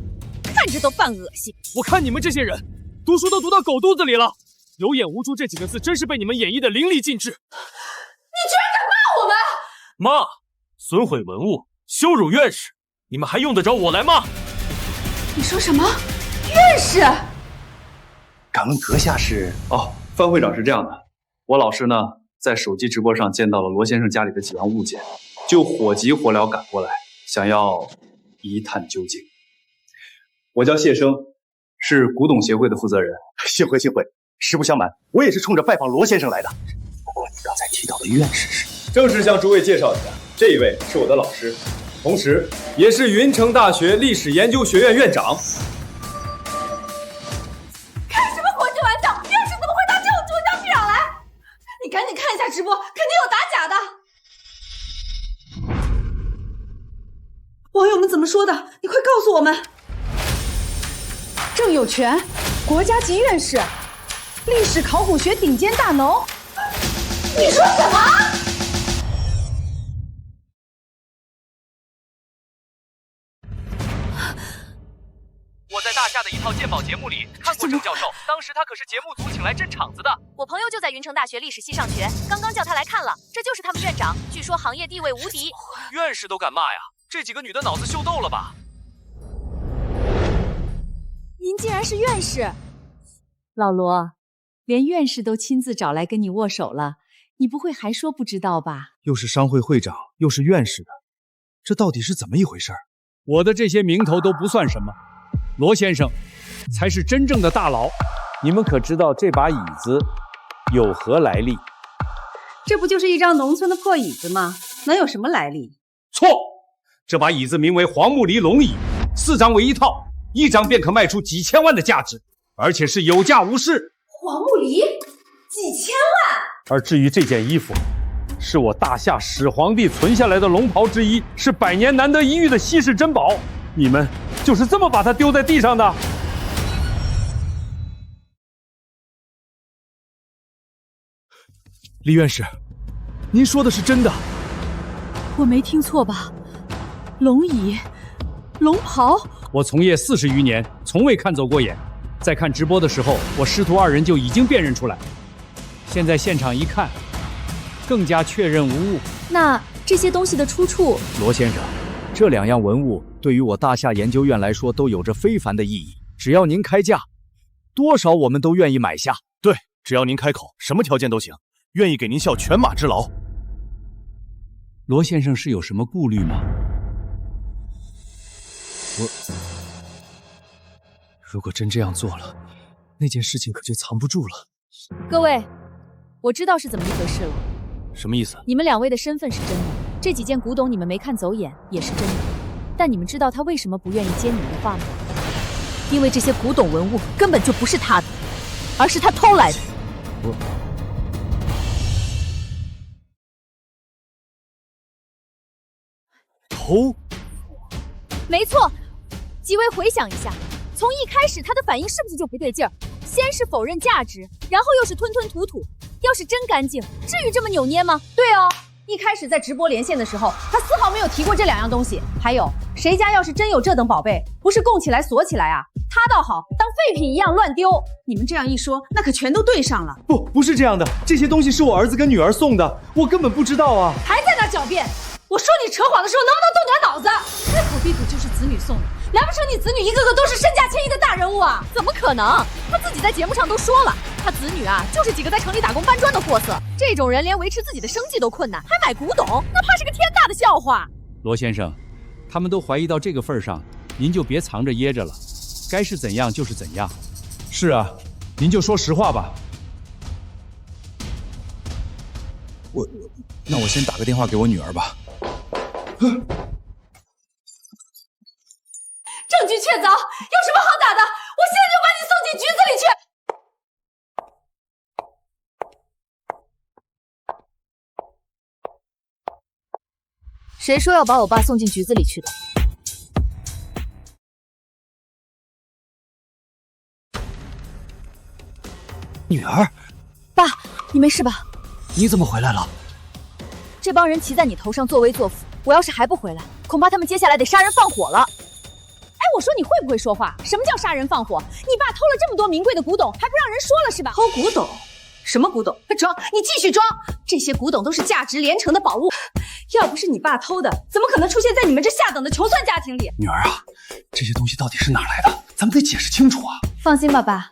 看着都犯恶心。我看你们这些人，读书都读到狗肚子里了。有眼无珠这几个字，真是被你们演绎的淋漓尽致。你居然敢骂我们！骂，损毁文物，羞辱院士，你们还用得着我来骂？你说什么？院士？敢问阁下是？哦，范会长是这样的，我老师呢在手机直播上见到了罗先生家里的几样物件，就火急火燎赶过来，想要一探究竟。我叫谢生，是古董协会的负责人。幸会，实不相瞒，我也是冲着拜访罗先生来的。不过你刚才提到的院士是？正式向诸位介绍一下，这一位是我的老师，同时也是云城大学历史研究学院院长。开什么国际玩笑？院士怎么会打这种主将逼长来？你赶紧看一下直播，肯定有打假的。网友们怎么说的？你快告诉我们。郑有权，国家级院士，历史考古学顶尖大农。你说什么？我在大夏的一套鉴宝节目里看过郑教授，当时他可是节目组请来镇场子的。我朋友就在云城大学历史系上学，刚刚叫他来看了，这就是他们院长，据说行业地位无敌。院士都敢骂呀？这几个女的脑子秀逗了吧？您竟然是院士！老罗，连院士都亲自找来跟你握手了，你不会还说不知道吧？又是商会会长，又是院士的，这到底是怎么一回事？我的这些名头都不算什么，罗先生才是真正的大佬。你们可知道这把椅子有何来历？这不就是一张农村的破椅子吗？能有什么来历？错，这把椅子名为黄木梨龙椅，4张为一套，一张便可卖出几千万的价值，而且是有价无市。黄木梨几千万？而至于这件衣服，是我大夏始皇帝存下来的龙袍之一，是100年难得一遇的稀世珍宝。你们就是这么把它丢在地上的？李院士，您说的是真的？我没听错吧？龙椅、龙袍，我从业40余年，从未看走过眼。在看直播的时候，我师徒2人就已经辨认出来。现在现场一看，更加确认无误。那这些东西的出处？罗先生，这2样文物对于我大夏研究院来说都有着非凡的意义。只要您开价，多少我们都愿意买下。对，只要您开口，什么条件都行，愿意给您效犬马之劳。罗先生是有什么顾虑吗？如果真这样做了，那件事情可就藏不住了。各位，我知道是怎么一回事了。什么意思？你们2位的身份是真的，这几件古董你们没看走眼也是真的，但你们知道他为什么不愿意接你们的话吗？因为这些古董文物根本就不是他的，而是他偷来的。偷？没错。几位回想一下，从一开始他的反应是不是就不对劲儿？先是否认价值，然后又是吞吞吐吐。要是真干净，至于这么扭捏吗？对哦，一开始在直播连线的时候，他丝毫没有提过这2样东西。还有，谁家要是真有这等宝贝，不是供起来锁起来啊？他倒好，当废品一样乱丢。你们这样一说，那可全都对上了。不是这样的，这些东西是我儿子跟女儿送的，我根本不知道啊！还在那狡辩！我说你扯谎的时候能不能动点脑子？开口闭口就是子女送的，难不成你子女一个个都是身价千亿的大人物啊？怎么可能？他自己在节目上都说了，他子女啊就是几个在城里打工搬砖的货色，这种人连维持自己的生计都困难，还买古董，那怕是个天大的笑话。罗先生，他们都怀疑到这个份上，您就别藏着掖着了，该是怎样就是怎样。是啊，您就说实话吧。那我先打个电话给我女儿吧。证据确凿，有什么好打的？我现在就把你送进局子里去！谁说要把我爸送进局子里去的？女儿，爸，你没事吧？你怎么回来了？这帮人骑在你头上作威作福，我要是还不回来，恐怕他们接下来得杀人放火了。哎，我说你会不会说话？什么叫杀人放火？你爸偷了这么多名贵的古董，还不让人说了是吧？偷古董？什么古董？装！你继续装！这些古董都是价值连城的宝物，要不是你爸偷的，怎么可能出现在你们这下等的穷酸家庭里？女儿啊，这些东西到底是哪来的？咱们得解释清楚啊！放心吧，爸，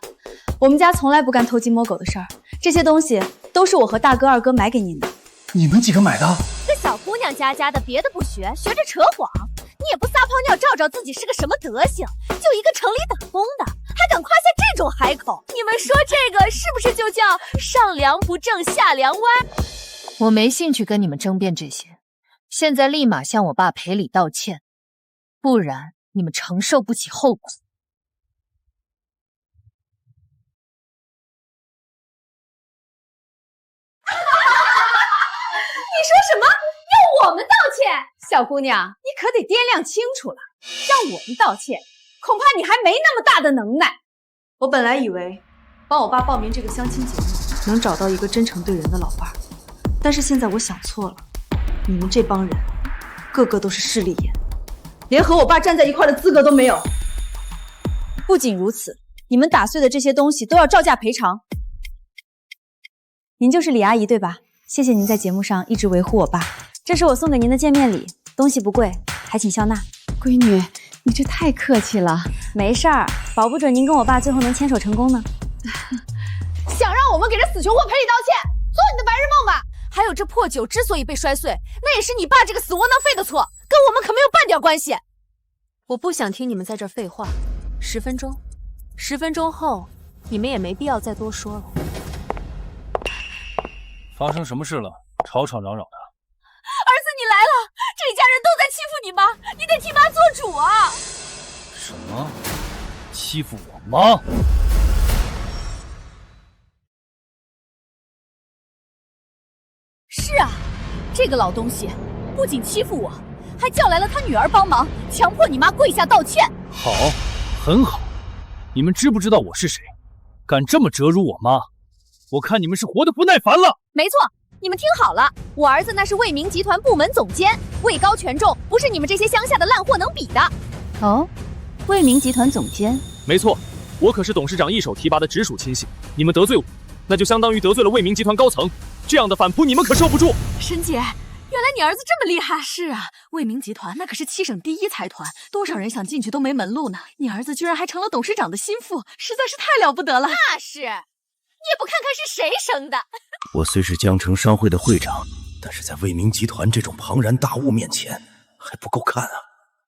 我们家从来不干偷鸡摸狗的事儿，这些东西都是我和大哥、二哥买给您的。你们几个买的？这小姑娘家的别的不学，学着扯谎，你也不撒泡尿照照自己是个什么德行？就一个城里打工的，还敢夸下这种海口？你们说这个是不是就叫上梁不正下梁歪？我没兴趣跟你们争辩这些，现在立马向我爸赔礼道歉，不然你们承受不起后果。你说什么？要我们道歉？小姑娘，你可得掂量清楚了。让我们道歉，恐怕你还没那么大的能耐。我本来以为帮我爸报名这个相亲节目能找到一个真诚对人的老伴儿，但是现在我想错了。你们这帮人个个都是势利眼，连和我爸站在一块的资格都没有。不仅如此，你们打碎的这些东西都要照价赔偿。您就是李阿姨对吧？谢谢您在节目上一直维护我爸，这是我送给您的见面礼，东西不贵，还请笑纳。闺女，你这太客气了。没事儿，保不准您跟我爸最后能牵手成功呢。想让我们给这死穷货赔礼道歉，做你的白日梦吧。还有这破酒之所以被摔碎，那也是你爸这个死窝囊废的错，跟我们可没有半点关系。我不想听你们在这儿废话，10分钟，10分钟后你们也没必要再多说了。发生什么事了？吵吵嚷嚷的。儿子，你来了！这一家人都在欺负你妈，你得替妈做主啊！什么？欺负我妈？是啊，这个老东西不仅欺负我，还叫来了他女儿帮忙，强迫你妈跪下道歉。好，很好。你们知不知道我是谁？敢这么折辱我妈，我看你们是活得不耐烦了。没错，你们听好了，我儿子那是卫明集团部门总监，位高权重，不是你们这些乡下的烂货能比的。哦，卫明集团总监？没错，我可是董事长一手提拔的直属亲信，你们得罪我，那就相当于得罪了卫明集团高层，这样的反扑你们可受不住。沈姐，原来你儿子这么厉害。是啊，卫明集团那可是7省第1财团，多少人想进去都没门路呢。你儿子居然还成了董事长的心腹，实在是太了不得了。那是，你也不看看是谁生的。我虽是江城商会的会长，但是在卫明集团这种庞然大物面前，还不够看啊！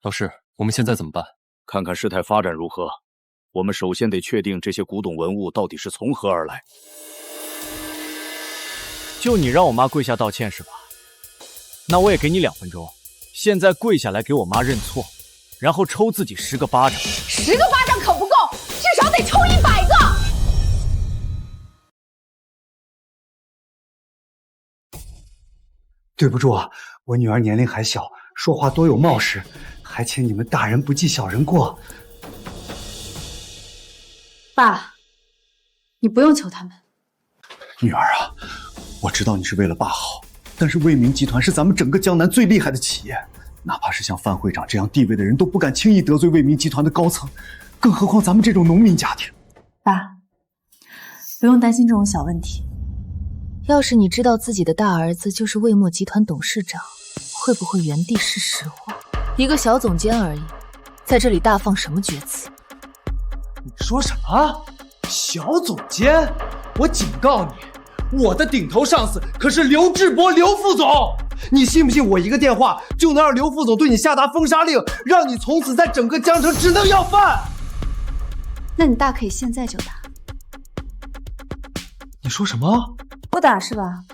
老师，我们现在怎么办？看看事态发展如何。我们首先得确定这些古董文物到底是从何而来。就你让我妈跪下道歉是吧？那我也给你2分钟，现在跪下来给我妈认错，然后抽自己10个巴掌。10个巴掌可不够，至少得抽100个。对不住啊，我女儿年龄还小，说话多有冒失，还请你们大人不计小人过。爸，你不用求他们。女儿啊，我知道你是为了爸好，但是卫明集团是咱们整个江南最厉害的企业，哪怕是像范会长这样地位的人都不敢轻易得罪卫明集团的高层，更何况咱们这种农民家庭。爸，不用担心这种小问题。要是你知道自己的大儿子就是卫墨集团董事长，会不会原地是实话？一个小总监而已，在这里大放什么厥词？你说什么？小总监？我警告你，我的顶头上司可是刘志博刘副总，你信不信我一个电话就能让刘副总对你下达封杀令，让你从此在整个江城只能要饭？那你大可以现在就打。你说什么？不打是吧？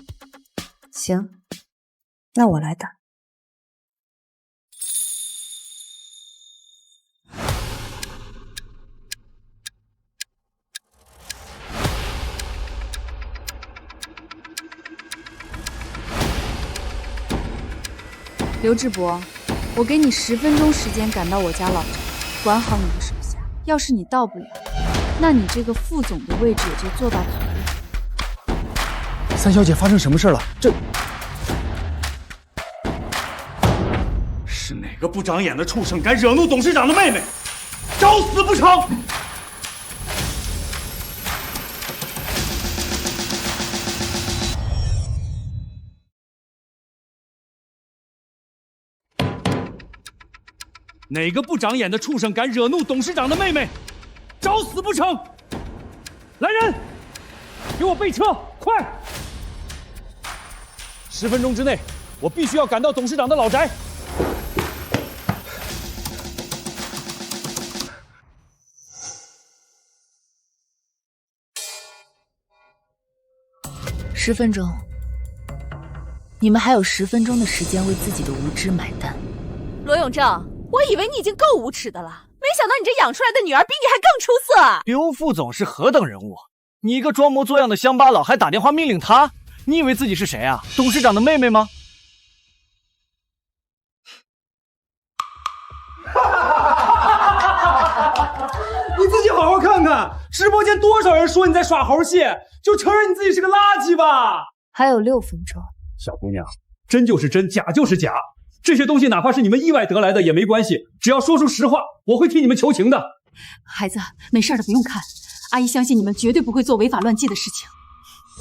行，那我来打。刘志博，我给你10分钟时间赶到我家老宅，管好你的手下。要是你到不了，那你这个副总的位置也就坐到头了。三小姐，发生什么事了？这是哪个不长眼的畜生敢惹怒董事长的妹妹？找死不成？哪个不长眼的畜生敢惹怒董事长的妹妹？找死不成？来人，给我备车，快！10分钟之内，我必须要赶到董事长的老宅。10分钟，你们还有10分钟的时间为自己的无知买单。罗永正，我以为你已经够无耻的了，没想到你这养出来的女儿比你还更出色。刘副总是何等人物？你一个装模作样的乡巴佬还打电话命令他？你以为自己是谁啊？董事长的妹妹吗？你自己好好看看，直播间多少人说你在耍猴戏，就承认你自己是个垃圾吧。还有6分钟。小姑娘，真就是真，假就是假，这些东西哪怕是你们意外得来的也没关系，只要说出实话，我会替你们求情的。孩子，没事的，不用看。阿姨相信你们绝对不会做违法乱纪的事情。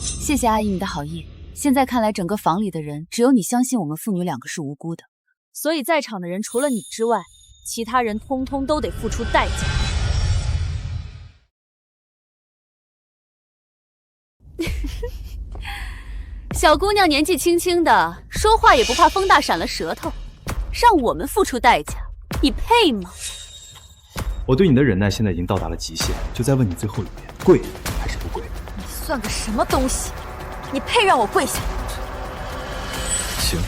谢谢阿姨你的好意。现在看来，整个房里的人只有你相信我们父女2个是无辜的，所以在场的人除了你之外，其他人通通都得付出代价。小姑娘年纪轻轻的，说话也不怕风大闪了舌头，让我们付出代价，你配吗？我对你的忍耐现在已经到达了极限，就再问你最后一遍，跪还是不跪？你算个什么东西？你配让我跪下？行。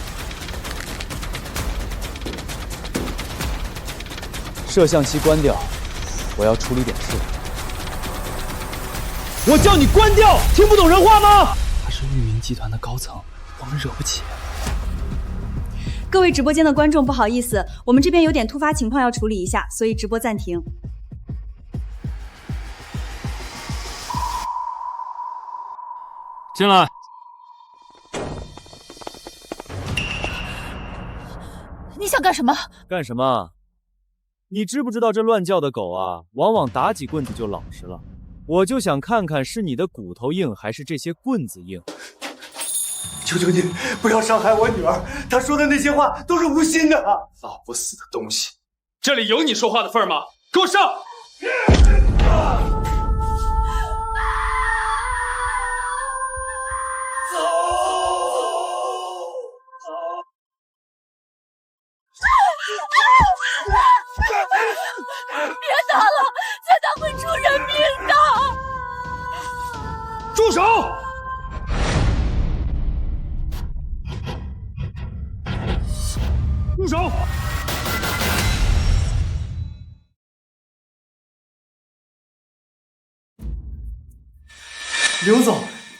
摄像机关掉，我要处理点事。我叫你关掉，听不懂人话吗？他是域名集团的高层，我们惹不起。各位直播间的观众，不好意思，我们这边有点突发情况要处理一下，所以直播暂停。进来。你想干什么？干什么？你知不知道这乱叫的狗啊，往往打几棍子就老实了。我就想看看是你的骨头硬，还是这些棍子硬。求求你不要伤害我女儿，她说的那些话都是无心的。老不死的东西，这里有你说话的份吗？给我上！别打了，再打会出人命的！住手！住手！刘总，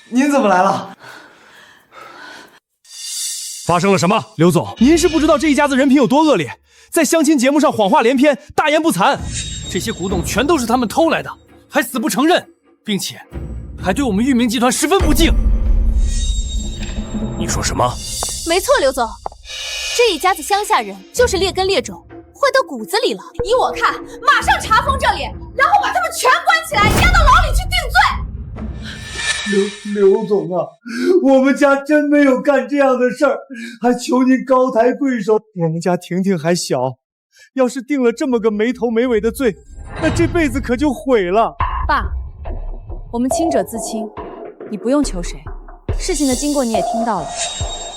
您怎么来了？发生了什么？刘总，您是不知道这一家子人品有多恶劣，在相亲节目上谎话连篇，大言不惭。这些古董全都是他们偷来的，还死不承认，并且还对我们裕民集团十分不敬。你说什么？没错，刘总，这一家子乡下人就是劣根劣种，坏到骨子里了。依我看，马上查封这里，然后把他们全关起来，押到牢里去定罪。刘总啊，我们家真没有干这样的事儿，还求您高抬贵手。我们家婷婷还小，要是定了这么个没头没尾的罪，那这辈子可就毁了。爸，我们清者自清，你不用求谁。事情的经过你也听到了，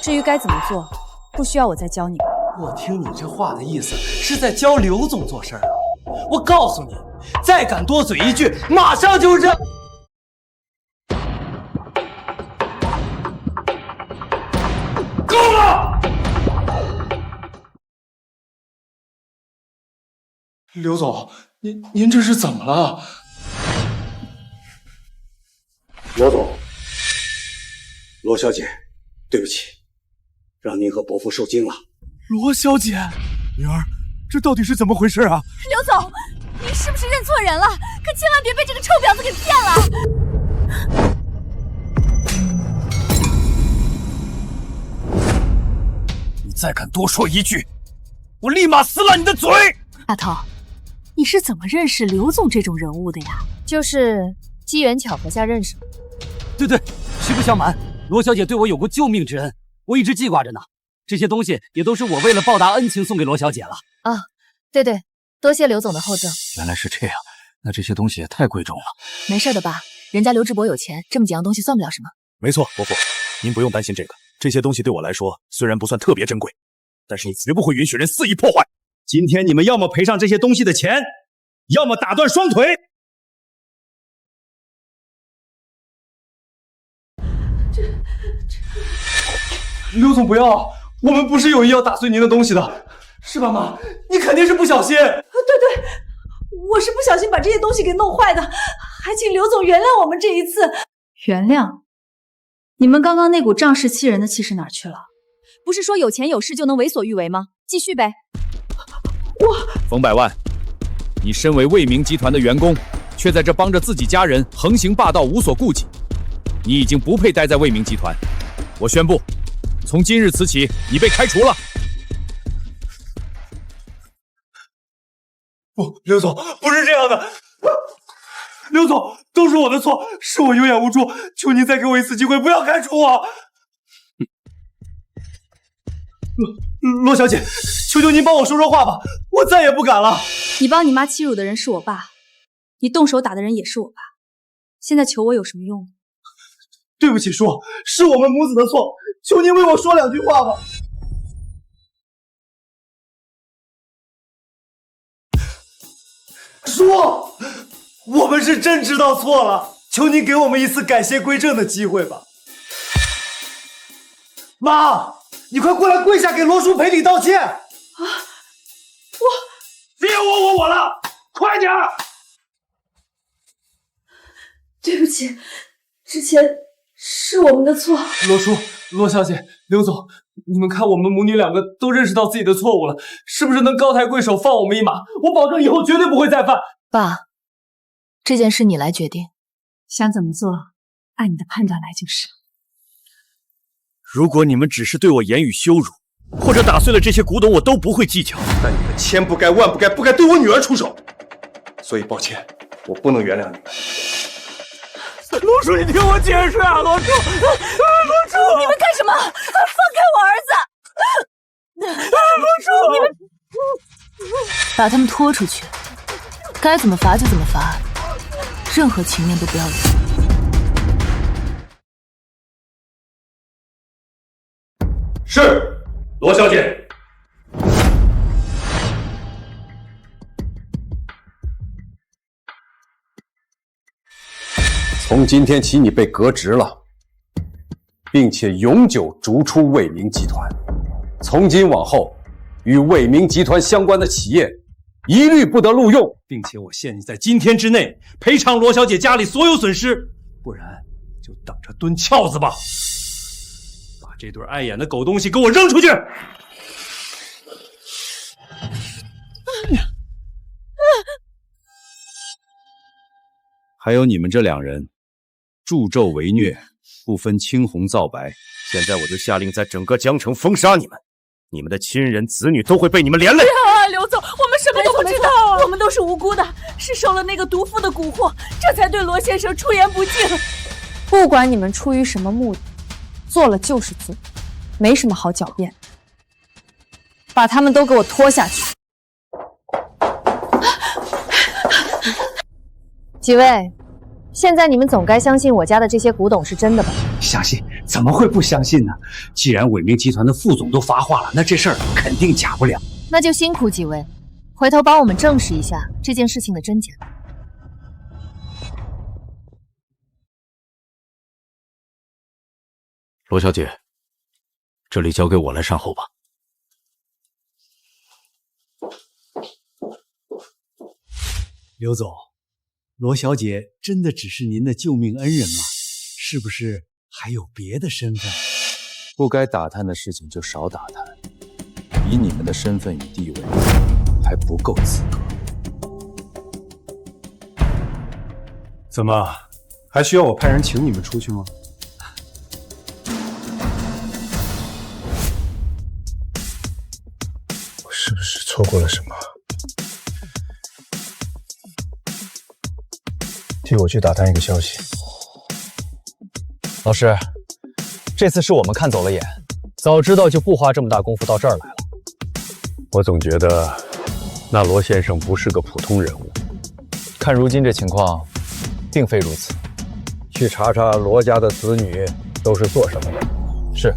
至于该怎么做，不需要我再教你。我听你这话的意思是在教刘总做事啊！我告诉你，再敢多嘴一句，马上就扔。够了！刘总，您这是怎么了？罗总，罗小姐，对不起，让您和伯父受惊了。罗小姐，女儿，这到底是怎么回事啊？刘总，您是不是认错人了？可千万别被这个臭婊子给骗了！你再敢多说一句，我立马撕烂你的嘴！大头，你是怎么认识刘总这种人物的呀？就是机缘巧合下认识。对，实不相瞒，罗小姐对我有过救命之恩，我一直记挂着呢。这些东西也都是我为了报答恩情送给罗小姐了。啊，对，多谢刘总的厚赠。原来是这样，那这些东西也太贵重了。没事的吧？人家刘志博有钱，这么几样东西算不了什么。没错，伯父，您不用担心这个。这些东西对我来说虽然不算特别珍贵，但是绝不会允许人肆意破坏。今天你们要么赔上这些东西的钱，要么打断双腿。刘总不要，我们不是有意要打碎您的东西的，是吧，妈？你肯定是不小心。对，我是不小心把这些东西给弄坏的，还请刘总原谅我们这一次。原谅？你们刚刚那股仗势欺人的气势哪儿去了？不是说有钱有势就能为所欲为吗？继续呗。冯百万，你身为卫明集团的员工，却在这帮着自己家人横行霸道，无所顾忌，你已经不配待在卫明集团。我宣布，从今日此起，你被开除了。不，刘总，不是这样的。刘总，都是我的错，是我有眼无珠，求您再给我一次机会，不要开除我。罗小姐，求求您帮我说说话吧，我再也不敢了。你帮你妈欺辱的人是我爸，你动手打的人也是我爸，现在求我有什么用？对不起，叔，是我们母子的错，求您为我说两句话吧。叔，我们是真知道错了，求您给我们一次改邪归正的机会吧。妈，你快过来跪下给罗叔赔礼道歉！啊，别我了，快点！对不起，之前是我们的错。罗叔、罗小姐、刘总，你们看我们母女两个都认识到自己的错误了，是不是能高抬贵手放我们一马？我保证以后绝对不会再犯。爸，这件事你来决定，想怎么做，按你的判断来就是。如果你们只是对我言语羞辱，或者打碎了这些古董，我都不会计较。但你们千不该万不该，不该对我女儿出手。所以抱歉，我不能原谅你们。罗叔，你听我解释啊，罗叔，罗叔，你们干什么？放开我儿子！罗叔，你们把他们拖出去，该怎么罚就怎么罚，任何情面都不要有。是，罗小姐。从今天起，你被革职了，并且永久逐出卫明集团。从今往后，与卫明集团相关的企业一律不得录用，并且我限你在今天之内赔偿罗小姐家里所有损失，不然就等着蹲翘子吧！把这对碍眼的狗东西给我扔出去！还有你们这2人，助纣为虐，不分青红皂白。现在我就下令在整个江城封杀你们，你们的亲人子女都会被你们连累。刘总，我们什么都不知道啊！我们都是无辜的，是受了那个毒妇的蛊惑，这才对罗先生出言不敬。不管你们出于什么目的，做了就是做，没什么好狡辩。把他们都给我拖下去！几位，现在你们总该相信我家的这些古董是真的吧？相信？怎么会不相信呢？既然伟明集团的副总都发话了，那这事儿肯定假不了。那就辛苦几位，回头帮我们证实一下这件事情的真假。罗小姐，这里交给我来善后吧。刘总，罗小姐真的只是您的救命恩人吗？是不是还有别的身份？不该打探的事情就少打探，以你们的身份与地位，还不够资格。怎么，还需要我派人请你们出去吗？我是不是错过了什么？替我去打探一个消息。老师，这次是我们看走了眼，早知道就不花这么大功夫到这儿来了。我总觉得那罗先生不是个普通人物。看如今这情况，并非如此。去查查罗家的子女都是做什么的。是。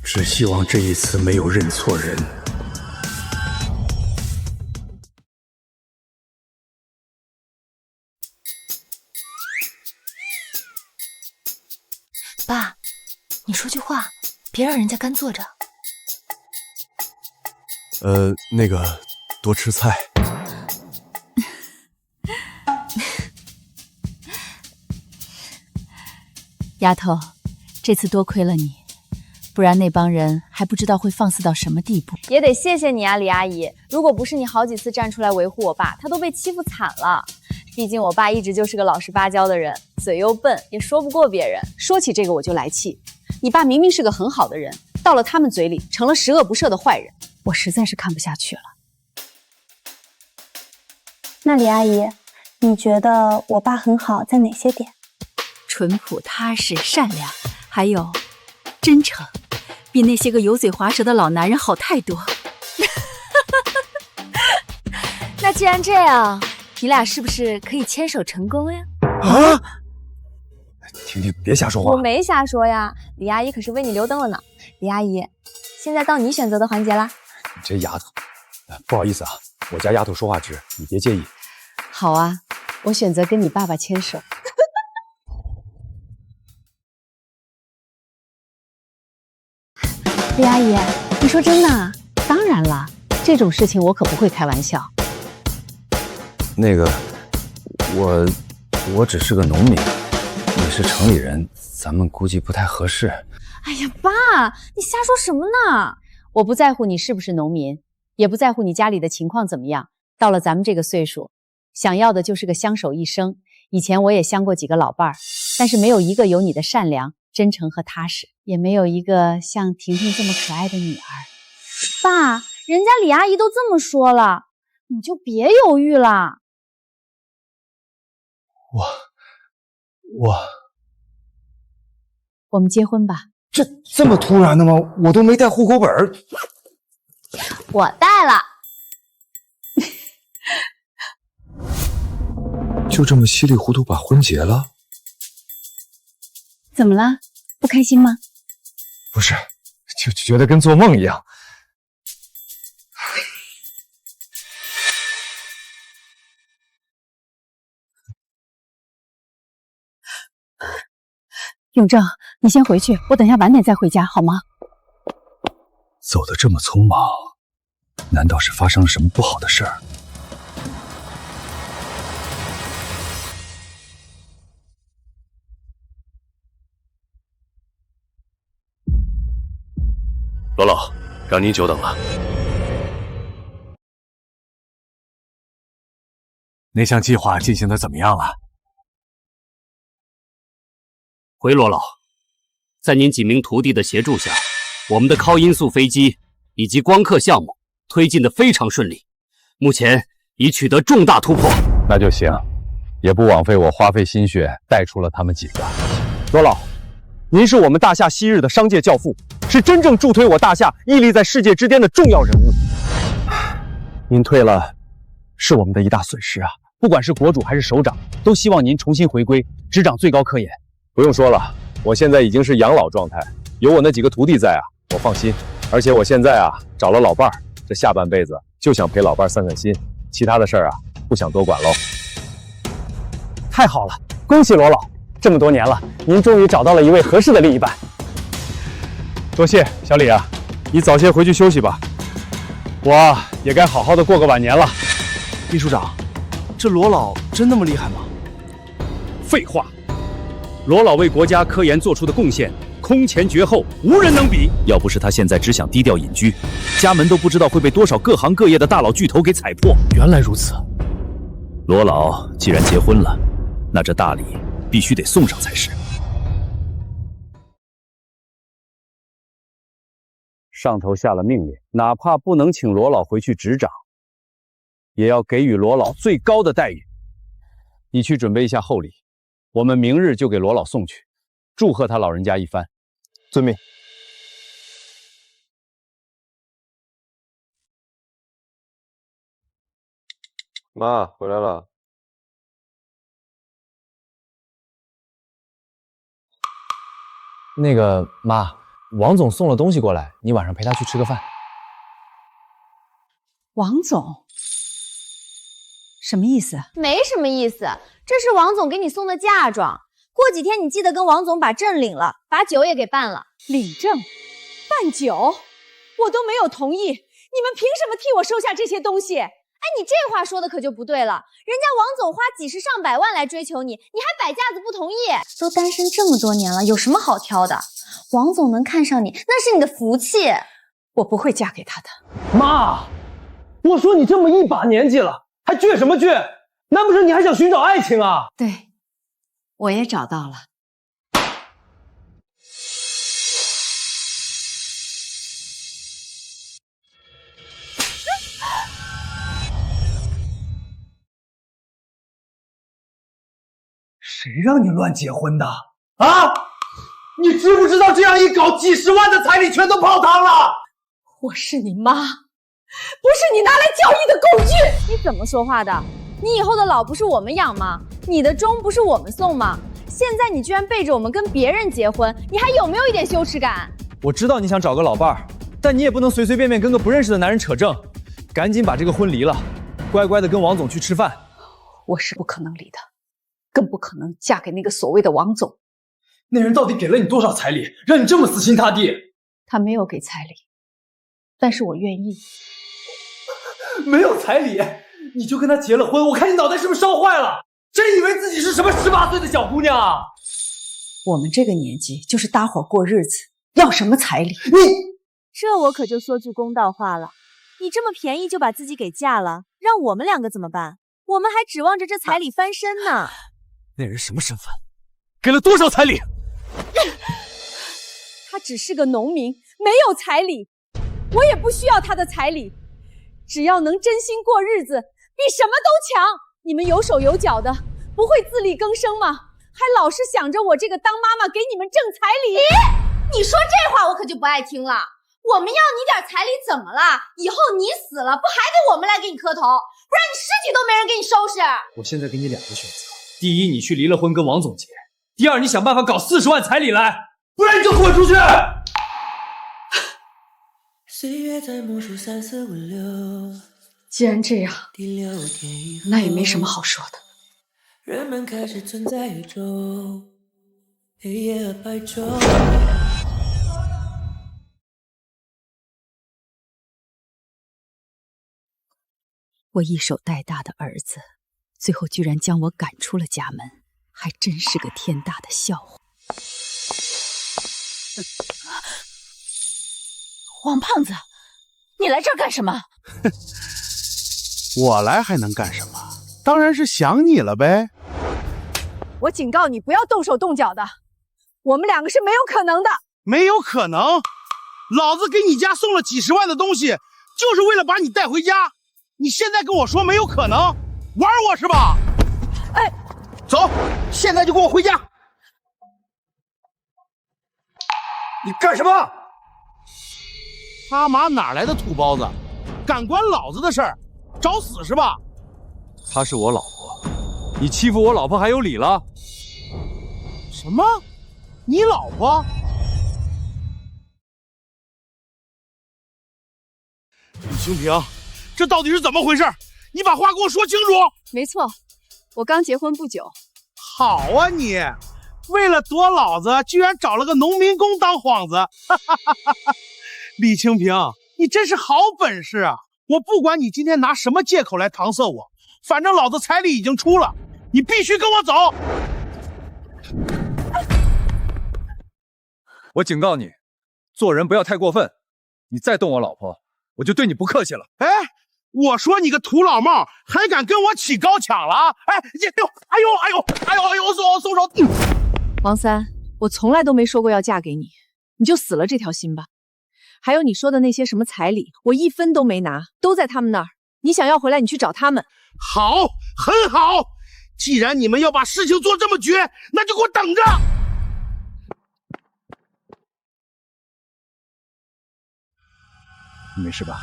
只希望这一次没有认错人。爸，你说句话，别让人家干坐着。那个，多吃菜。丫头，这次多亏了你，不然那帮人还不知道会放肆到什么地步。也得谢谢你啊，李阿姨。如果不是你好几次站出来维护我爸，他都被欺负惨了。毕竟我爸一直就是个老实巴交的人，嘴又笨，也说不过别人。说起这个我就来气，你爸明明是个很好的人，到了他们嘴里成了十恶不赦的坏人，我实在是看不下去了。那李阿姨，你觉得我爸很好在哪些点？淳朴、踏实、善良，还有真诚，比那些个油嘴滑舌的老男人好太多。那既然这样，你俩是不是可以牵手成功呀？啊！婷婷，别瞎说话。我没瞎说呀，李阿姨可是为你留灯了呢。李阿姨，现在到你选择的环节啦。你这丫头，不好意思啊，我家丫头说话直，你别介意。好啊，我选择跟你爸爸牵手。李阿姨，你说真的啊？当然了，这种事情我可不会开玩笑。那个，我只是个农民，你是城里人，咱们估计不太合适。哎呀，爸，你瞎说什么呢？我不在乎你是不是农民，也不在乎你家里的情况怎么样。到了咱们这个岁数，想要的就是个相守一生。以前我也相过几个老伴儿，但是没有一个有你的善良，真诚和踏实，也没有一个像婷婷这么可爱的女儿。爸，人家李阿姨都这么说了，你就别犹豫了。我们结婚吧。这么突然的吗？我都没带户口本。我带了。就这么稀里糊涂把婚结了？怎么了？不开心吗？不是，就觉得跟做梦一样。永正，你先回去，我等下晚点再回家，好吗？走得这么匆忙，难道是发生了什么不好的事儿？罗老，让您久等了。那项计划进行的怎么样了？回罗老，在您几名徒弟的协助下，我们的高音速飞机以及光刻项目推进的非常顺利，目前已取得重大突破。那就行，也不枉费我花费心血带出了他们几个。罗老，您是我们大夏昔日的商界教父，是真正助推我大夏屹立在世界之巅的重要人物。您退了，是我们的一大损失啊！不管是国主还是首长，都希望您重新回归，执掌最高科研。不用说了，我现在已经是养老状态，有我那几个徒弟在啊，我放心。而且我现在啊找了老伴儿，这下半辈子就想陪老伴儿散散心，其他的事儿啊不想多管喽。太好了，恭喜罗老！这么多年了，您终于找到了一位合适的另一半。多谢小李啊，你早些回去休息吧，我也该好好的过个晚年了。秘书长，这罗老真那么厉害吗？废话，罗老为国家科研做出的贡献空前绝后，无人能比。要不是他现在只想低调隐居，家门都不知道会被多少各行各业的大佬巨头给踩破。原来如此，罗老既然结婚了，那这大礼必须得送上才是。上头下了命令，哪怕不能请罗老回去执掌，也要给予罗老最高的待遇。你去准备一下厚礼，我们明日就给罗老送去，祝贺他老人家一番。遵命。妈，回来了。那个妈，王总送了东西过来，你晚上陪他去吃个饭。王总，什么意思？没什么意思，这是王总给你送的嫁妆。过几天你记得跟王总把证领了，把酒也给办了。领证、办酒，我都没有同意，你们凭什么替我收下这些东西？哎，你这话说的可就不对了，人家王总花几十上百万来追求你，你还摆架子不同意。都单身这么多年了，有什么好挑的？王总能看上你，那是你的福气。我不会嫁给他的。妈，我说你这么一把年纪了，还倔什么倔？难不成你还想寻找爱情啊？对，我也找到了。谁让你乱结婚的啊？你知不知道这样一搞，几十万的彩礼全都泡汤了？我是你妈，不是你拿来交易的工具。你怎么说话的？你以后的老不是我们养吗？你的钟不是我们送吗？现在你居然背着我们跟别人结婚，你还有没有一点羞耻感？我知道你想找个老伴儿，但你也不能随随便便跟个不认识的男人扯证，赶紧把这个婚离了，乖乖的跟王总去吃饭。我是不可能离的，更不可能嫁给那个所谓的王总。那人到底给了你多少彩礼，让你这么死心塌地？他没有给彩礼，但是我愿意。没有彩礼，你就跟他结了婚？我看你脑袋是不是烧坏了？真以为自己是什么18岁的小姑娘啊？我们这个年纪就是搭伙过日子，要什么彩礼？这我可就说句公道话了，你这么便宜就把自己给嫁了，让我们两个怎么办？我们还指望着这彩礼翻身呢。那人什么身份？给了多少彩礼？他只是个农民，没有彩礼，我也不需要他的彩礼，只要能真心过日子，比什么都强。你们有手有脚的，不会自力更生吗？还老是想着我这个当妈妈给你们挣彩礼。你说这话我可就不爱听了。我们要你点彩礼怎么了？以后你死了，不还得我们来给你磕头？不然你尸体都没人给你收拾。我现在给你2个选择：第一，你去离了婚跟王总结；第二，你想办法搞40万彩礼来，不然你就滚出去！既然这样，那也没什么好说的。人们开始存在宇宙，黑夜和白昼。我一手带大的儿子，最后居然将我赶出了家门，还真是个天大的笑话。王胖子，你来这儿干什么？我来还能干什么？当然是想你了呗。我警告你，不要动手动脚的，我们2个是没有可能的。没有可能，老子给你家送了几10万的东西，就是为了把你带回家。你现在跟我说没有可能，玩我是吧？哎，走，现在就跟我回家。你干什么？他妈哪来的土包子，敢管老子的事儿，找死是吧？她是我老婆，你欺负我老婆还有理了？什么？你老婆？李清平，这到底是怎么回事？你把话给我说清楚。没错，我刚结婚不久。好啊你，为了躲老子，居然找了个农民工当幌子。李清平，你真是好本事啊！我不管你今天拿什么借口来搪塞我，反正老子彩礼已经出了，你必须跟我走。我警告你，做人不要太过分，你再动我老婆，我就对你不客气了。哎，我说你个土老帽，还敢跟我起高抢了啊！哎呦，松手！王三，我从来都没说过要嫁给你，你就死了这条心吧。还有你说的那些什么彩礼，我1分都没拿，都在他们那儿。你想要回来，你去找他们。好，很好。既然你们要把事情做这么绝，那就给我等着。你没事吧？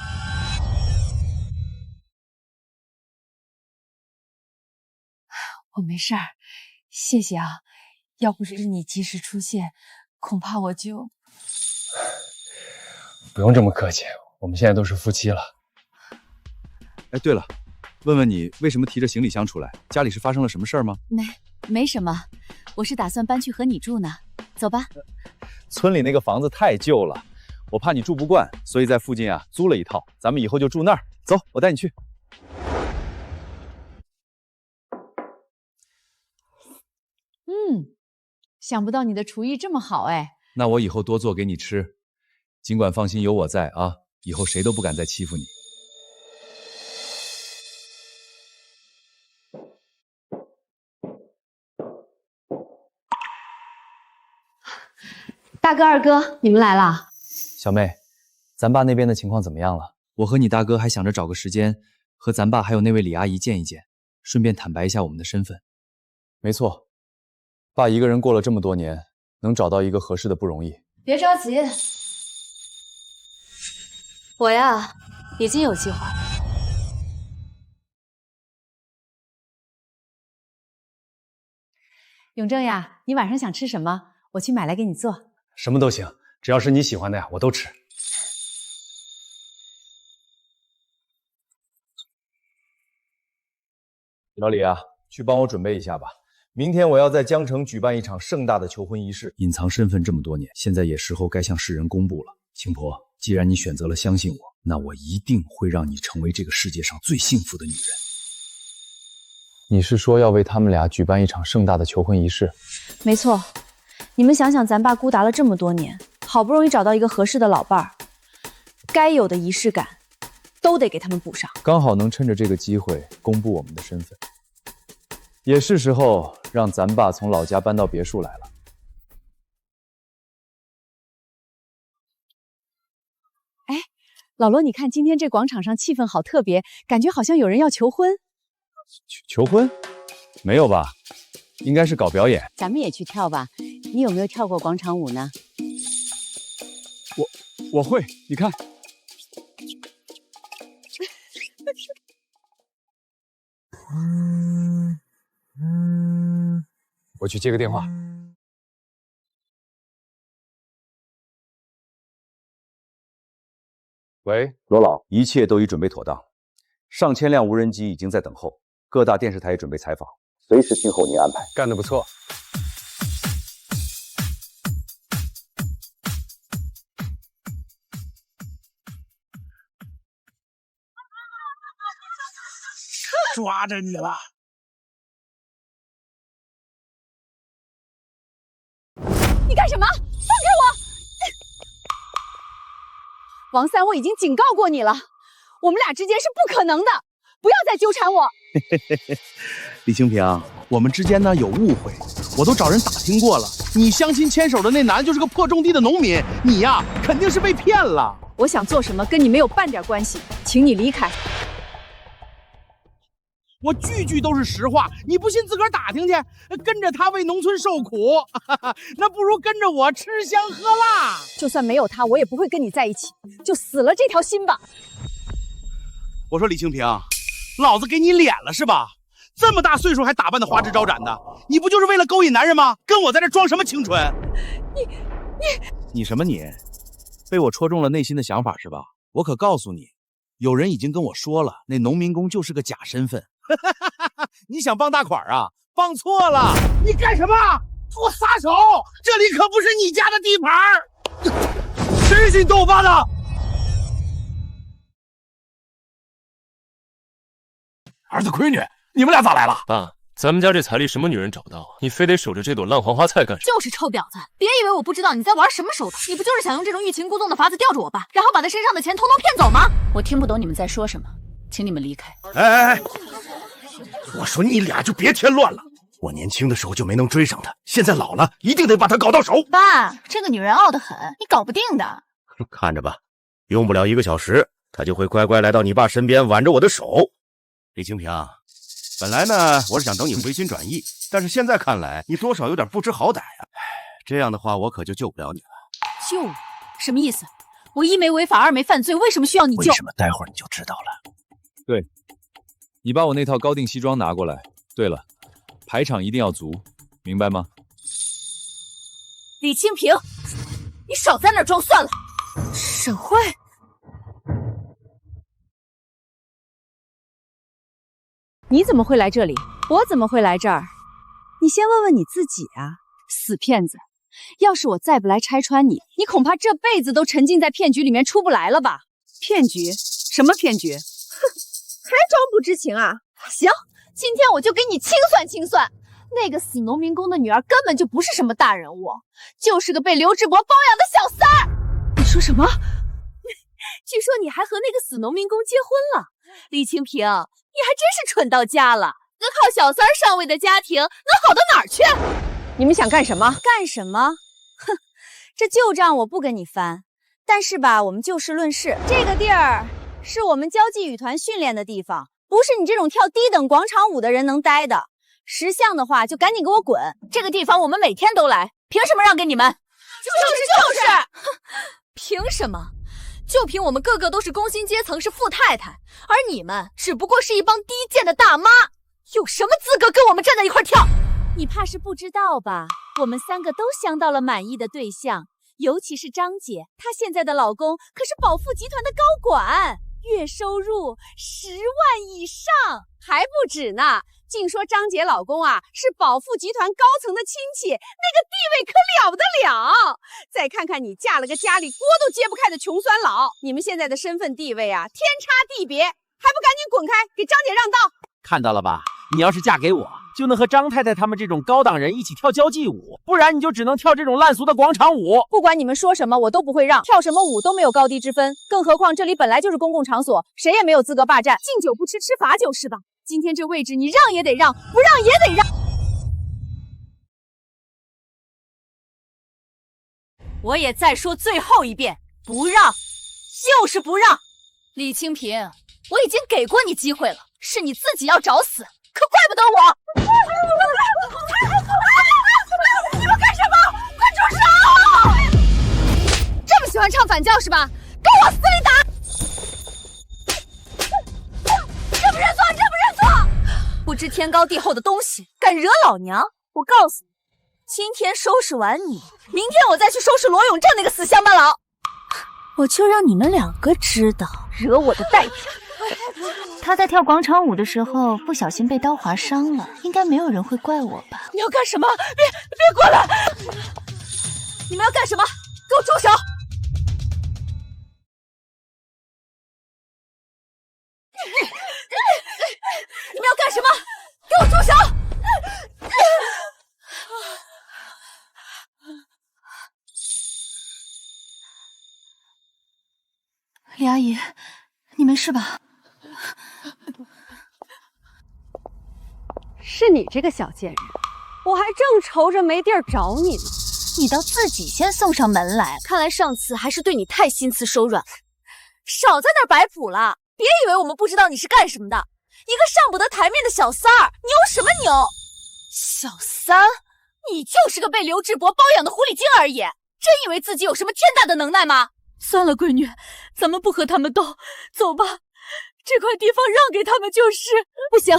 我没事儿，谢谢啊。要不是你及时出现，恐怕我就……不用这么客气，我们现在都是夫妻了。哎，对了，问问你为什么提着行李箱出来？家里是发生了什么事儿吗？没什么，我是打算搬去和你住呢。走吧。村里那个房子太旧了，我怕你住不惯，所以在附近啊租了一套，咱们以后就住那儿。走，我带你去。想不到你的厨艺这么好哎。那我以后多做给你吃，尽管放心有我在啊，以后谁都不敢再欺负你。大哥、二哥，你们来啦？小妹，咱爸那边的情况怎么样了？我和你大哥还想着找个时间和咱爸还有那位李阿姨见一见，顺便坦白一下我们的身份。没错，爸一个人过了这么多年，能找到一个合适的不容易。别着急，我呀已经有计划了。永正呀，你晚上想吃什么？我去买来给你做。什么都行，只要是你喜欢的呀，我都吃。老李啊，去帮我准备一下吧。明天我要在江城举办一场盛大的求婚仪式。隐藏身份这么多年，现在也时候该向世人公布了。青婆，既然你选择了相信我，那我一定会让你成为这个世界上最幸福的女人。你是说要为他们俩举办一场盛大的求婚仪式？没错，你们想想，咱爸孤达了这么多年，好不容易找到一个合适的老伴儿，该有的仪式感都得给他们补上。刚好能趁着这个机会公布我们的身份，也是时候让咱爸从老家搬到别墅来了。老罗，你看今天这广场上气氛好特别，感觉好像有人要求婚。求婚？没有吧？应该是搞表演。咱们也去跳吧。你有没有跳过广场舞呢？我会，你看。我去接个电话。喂，罗老，一切都已准备妥当，上千辆无人机已经在等候，各大电视台也准备采访，随时听候您安排。干得不错。抓着你了！你干什么？放开我！王三，我已经警告过你了，我们俩之间是不可能的，不要再纠缠我。李清平，我们之间呢有误会，我都找人打听过了，你相亲牵手的那男的就是个破种地的农民，你呀肯定是被骗了。我想做什么跟你没有半点关系，请你离开。我句句都是实话，你不信自个儿打听去。跟着他为农村受苦，那不如跟着我吃香喝辣。就算没有他，我也不会跟你在一起，就死了这条心吧。我说李清平，老子给你脸了是吧？这么大岁数还打扮的花枝招展的，你不就是为了勾引男人吗？跟我在这装什么清纯？你什么你？被我戳中了内心的想法是吧？我可告诉你，有人已经跟我说了，那农民工就是个假身份。你想傍大款啊？傍错了！你干什么？给我撒手！这里可不是你家的地盘！谁信斗发的？儿子闺女，你们俩咋来了？爸，咱们家这彩礼什么女人找不到啊？你非得守着这朵烂黄花菜干什么？就是臭婊子！别以为我不知道你在玩什么手段，你不就是想用这种欲擒故纵的法子吊着我爸，然后把他身上的钱统统骗走吗？我听不懂你们在说什么，请你们离开。哎！我说你俩就别添乱了。我年轻的时候就没能追上她，现在老了一定得把她搞到手。爸，这个女人傲得很，你搞不定的。看着吧，用不了1个小时，她就会乖乖来到你爸身边，挽着我的手。李清平，本来呢，我是想等你回心转意，但是现在看来，你多少有点不知好歹啊。这样的话，我可就救不了你了。救我？什么意思？我一没违法，二没犯罪，为什么需要你救？为什么？待会儿你就知道了。对，你把我那套高定西装拿过来。对了，排场一定要足，明白吗？李清平，你少在那儿装算了。沈慧，你怎么会来这里？我怎么会来这儿？你先问问你自己啊！死骗子！要是我再不来拆穿你，你恐怕这辈子都沉浸在骗局里面出不来了吧？骗局？什么骗局？哼，还装不知情啊？行，今天我就给你清算清算。那个死农民工的女儿根本就不是什么大人物，就是个被刘志博包养的小三儿。你说什么？据说你还和那个死农民工结婚了，李清平，你还真是蠢到家了。个靠小三儿上位的家庭能好到哪儿去？你们想干什么？干什么？哼，这旧账我不跟你翻。但是吧，我们就事论事，这个地儿是我们交际语团训练的地方，不是你这种跳低等广场舞的人能待的。识相的话，就赶紧给我滚！这个地方我们每天都来，凭什么让给你们？就是，哼，凭什么？就凭我们个个都是工薪阶层，是富太太，而你们只不过是一帮低贱的大妈，有什么资格跟我们站在一块跳？你怕是不知道吧？我们3个都相到了满意的对象，尤其是张姐，她现在的老公可是宝富集团的高管，月收入10万以上，还不止呢。净说张姐老公啊是宝富集团高层的亲戚，那个地位可了不得了。再看看你嫁了个家里锅都揭不开的穷酸佬，你们现在的身份地位啊天差地别，还不赶紧滚开，给张姐让道！看到了吧？你要是嫁给我，就能和张太太他们这种高档人一起跳交际舞，不然你就只能跳这种烂俗的广场舞。不管你们说什么，我都不会让，跳什么舞都没有高低之分。更何况这里本来就是公共场所，谁也没有资格霸占。敬酒不吃吃罚酒是吧？今天这位置你让也得让，不让也得让。我也再说最后一遍，不让。就是不让。李清平，我已经给过你机会了，是你自己要找死，可怪不得我。你们干什么？快住手！这么喜欢唱反调是吧？跟我死里打！认不认错？认不认错？不知天高地厚的东西，敢惹老娘！我告诉你，今天收拾完你，明天我再去收拾罗永正那个死乡巴佬。我就让你们两个知道惹我的代价。他在跳广场舞的时候不小心被刀划伤了，应该没有人会怪我吧？你要干什么？别过来！你们要干什么？给我住手！你们要干什么？给我住手！李阿姨，你没事吧？是你这个小贱人，我还正愁着没地儿找你呢。你倒自己先送上门来，看来上次还是对你太心慈手软了。少在那儿摆谱了，别以为我们不知道你是干什么的。一个上不得台面的小三儿，牛什么牛？小三，你就是个被刘志博包养的狐狸精而已，真以为自己有什么天大的能耐吗？算了，闺女，咱们不和他们斗，走吧，这块地方让给他们就是。不行，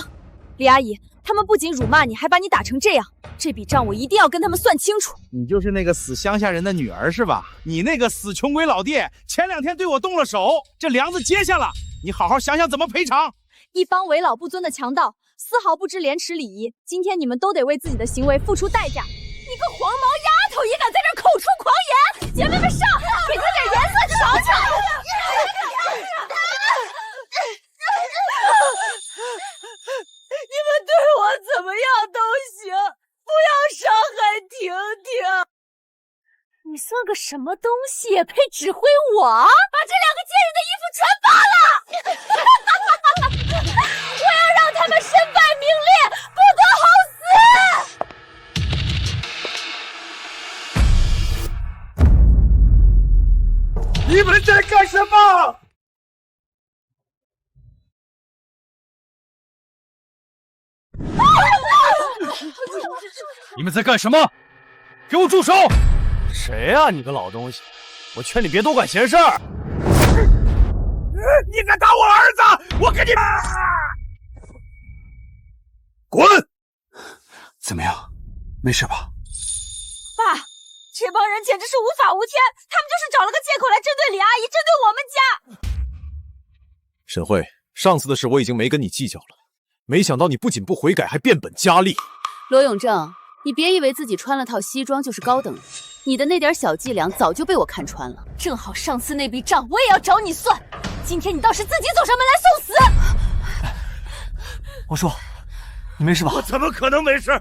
李阿姨，他们不仅辱骂你，还把你打成这样，这笔账我一定要跟他们算清楚。你就是那个死乡下人的女儿是吧？你那个死穷鬼老爹，前2天对我动了手，这梁子结下了，你好好想想怎么赔偿。一帮为老不尊的强盗，丝毫不知廉耻礼仪，今天你们都得为自己的行为付出代价。你个黄毛丫头也敢在这口出狂言！姐妹们上，给他点颜色瞧瞧！你们对我怎么样都行，不要伤害婷婷。你算个什么东西，也配指挥我？把这2个贱人的衣服全扒了！我要让他们身败名裂，不得好死！你们在干什么？你们在干什么？给我住手！谁啊？你个老东西！我劝你别多管闲事儿。你敢打我儿子，我跟你滚！怎么样？没事吧？爸，这帮人简直是无法无天，他们就是找了个借口来针对李阿姨，针对我们家。沈慧，上次的事我已经没跟你计较了，没想到你不仅不悔改，还变本加厉。罗永正，你别以为自己穿了套西装就是高等人，你的那点小伎俩早就被我看穿了。正好上次那笔账我也要找你算，今天你倒是自己走上门来送死。王叔，你没事吧？我怎么可能没事？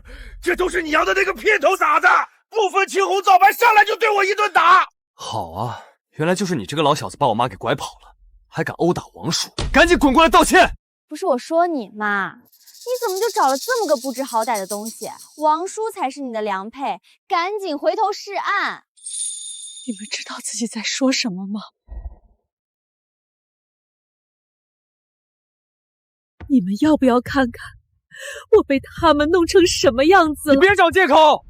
这都是你要的那个骗头傻子，不分青红皂白，上来就对我一顿打。好啊，原来就是你这个老小子把我妈给拐跑了，还敢殴打王叔，赶紧滚过来道歉！不是我说你妈，你怎么就找了这么个不知好歹的东西？王叔才是你的良配，赶紧回头是岸。你们知道自己在说什么吗？你们要不要看看我被他们弄成什么样子了？你别找借口，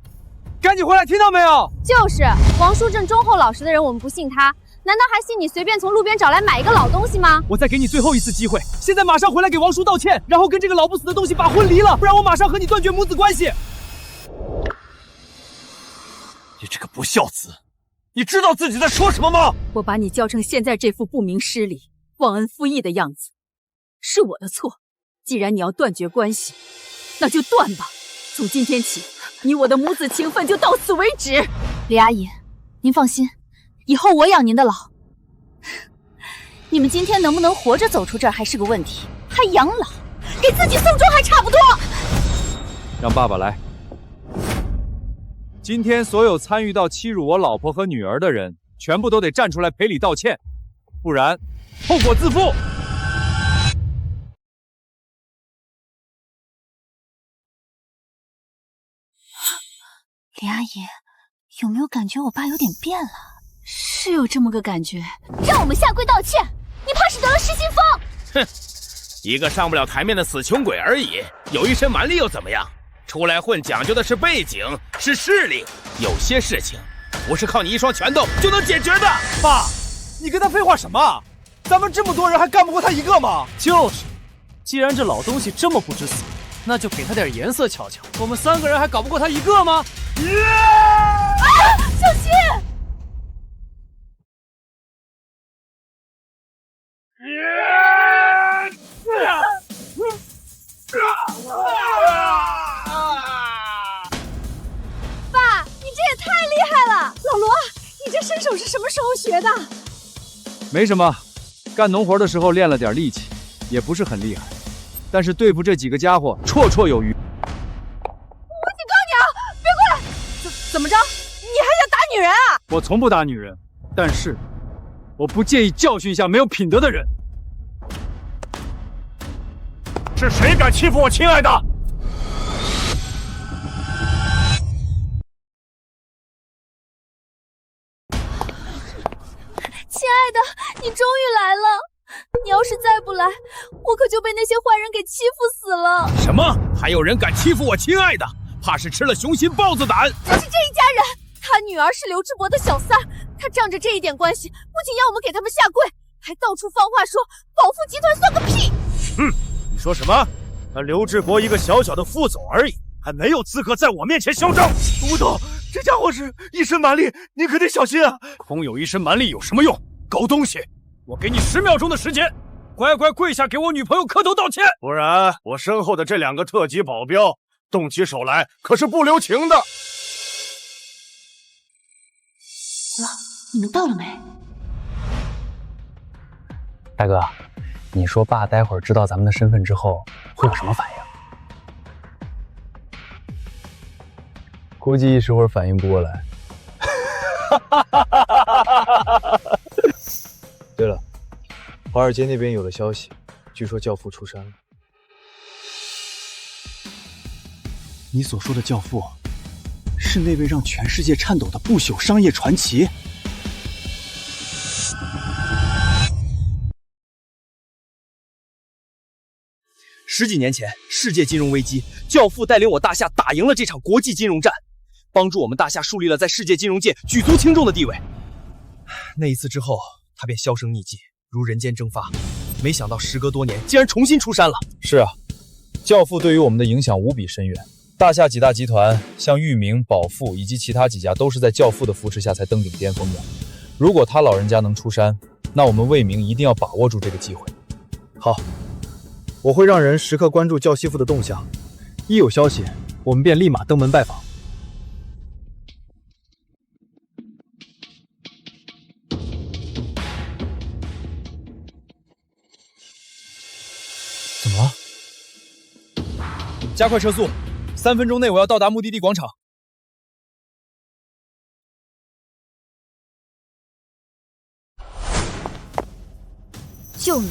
赶紧回来，听到没有？就是王叔正忠厚老实的人，我们不信他，难道还信你随便从路边找来买一个老东西吗？我再给你最后一次机会，现在马上回来给王叔道歉，然后跟这个老不死的东西把婚离了，不然我马上和你断绝母子关系。你这个不孝子，你知道自己在说什么吗？我把你教成现在这副不明失礼、忘恩负义的样子，是我的错。既然你要断绝关系，那就断吧。从今天起，你我的母子情分就到此为止。李阿姨，您放心，以后我养您的老。你们今天能不能活着走出这儿还是个问题，还养老，给自己送终还差不多。让爸爸来。今天所有参与到欺辱我老婆和女儿的人，全部都得站出来赔礼道歉，不然后果自负。李阿姨，有没有感觉我爸有点变了？是。是有这么个感觉。让我们下跪道歉，你怕是得了失心疯？哼，一个上不了台面的死穷鬼而已，有一身蛮力又怎么样？出来混讲究的是背景，是势力。有些事情不是靠你一双拳头就能解决的。爸，你跟他废话什么？咱们这么多人还干不过他一个吗？就是，既然这老东西这么不知死，那就给他点颜色瞧瞧。我们3个人还搞不过他一个吗？小心！爸，你这也太厉害了！老罗，你这身手是什么时候学的？没什么，干农活的时候练了点力气，也不是很厉害，但是对付这几个家伙绰绰有余。我警告你啊，别过来！怎么着？你还想打女人啊？我从不打女人，但是我不介意教训一下没有品德的人。是谁敢欺负我亲爱的？亲爱的，你终于来了！你要是再不来，我可就被那些坏人给欺负死了。什么？还有人敢欺负我亲爱的？怕是吃了雄心豹子胆。就是这一家人，他女儿是刘志博的小三，他仗着这一点关系，不仅要我们给他们下跪，还到处放话说保富集团算个屁。你说什么？那刘志博一个小小的副总而已，还没有资格在我面前嚣张。吴总，这家伙是一身蛮力，您可得小心啊！空有一身蛮力有什么用？狗东西！我给你10秒钟的时间，乖乖跪下给我女朋友磕头道歉，不然我身后的这2个特级保镖动起手来可是不留情的。哥，你们到了没？大哥，你说爸待会儿知道咱们的身份之后会有什么反应？估计一时会儿反应不过来。对了，华尔街那边有了消息，据说教父出山了。你所说的教父，是那位让全世界颤抖的不朽商业传奇？10几年前，世界金融危机，教父带领我大夏打赢了这场国际金融战，帮助我们大夏树立了在世界金融界举足轻重的地位。那一次之后，他便销声匿迹，如人间蒸发。没想到时隔多年，竟然重新出山了。是啊，教父对于我们的影响无比深远。大夏几大集团，像裕民、宝富以及其他几家，都是在教父的扶持下才登顶巅峰的。如果他老人家能出山，那我们魏明一定要把握住这个机会。好，我会让人时刻关注教西父的动向，一有消息，我们便立马登门拜访。怎么了？加快车速，3分钟内我要到达目的地广场。就你，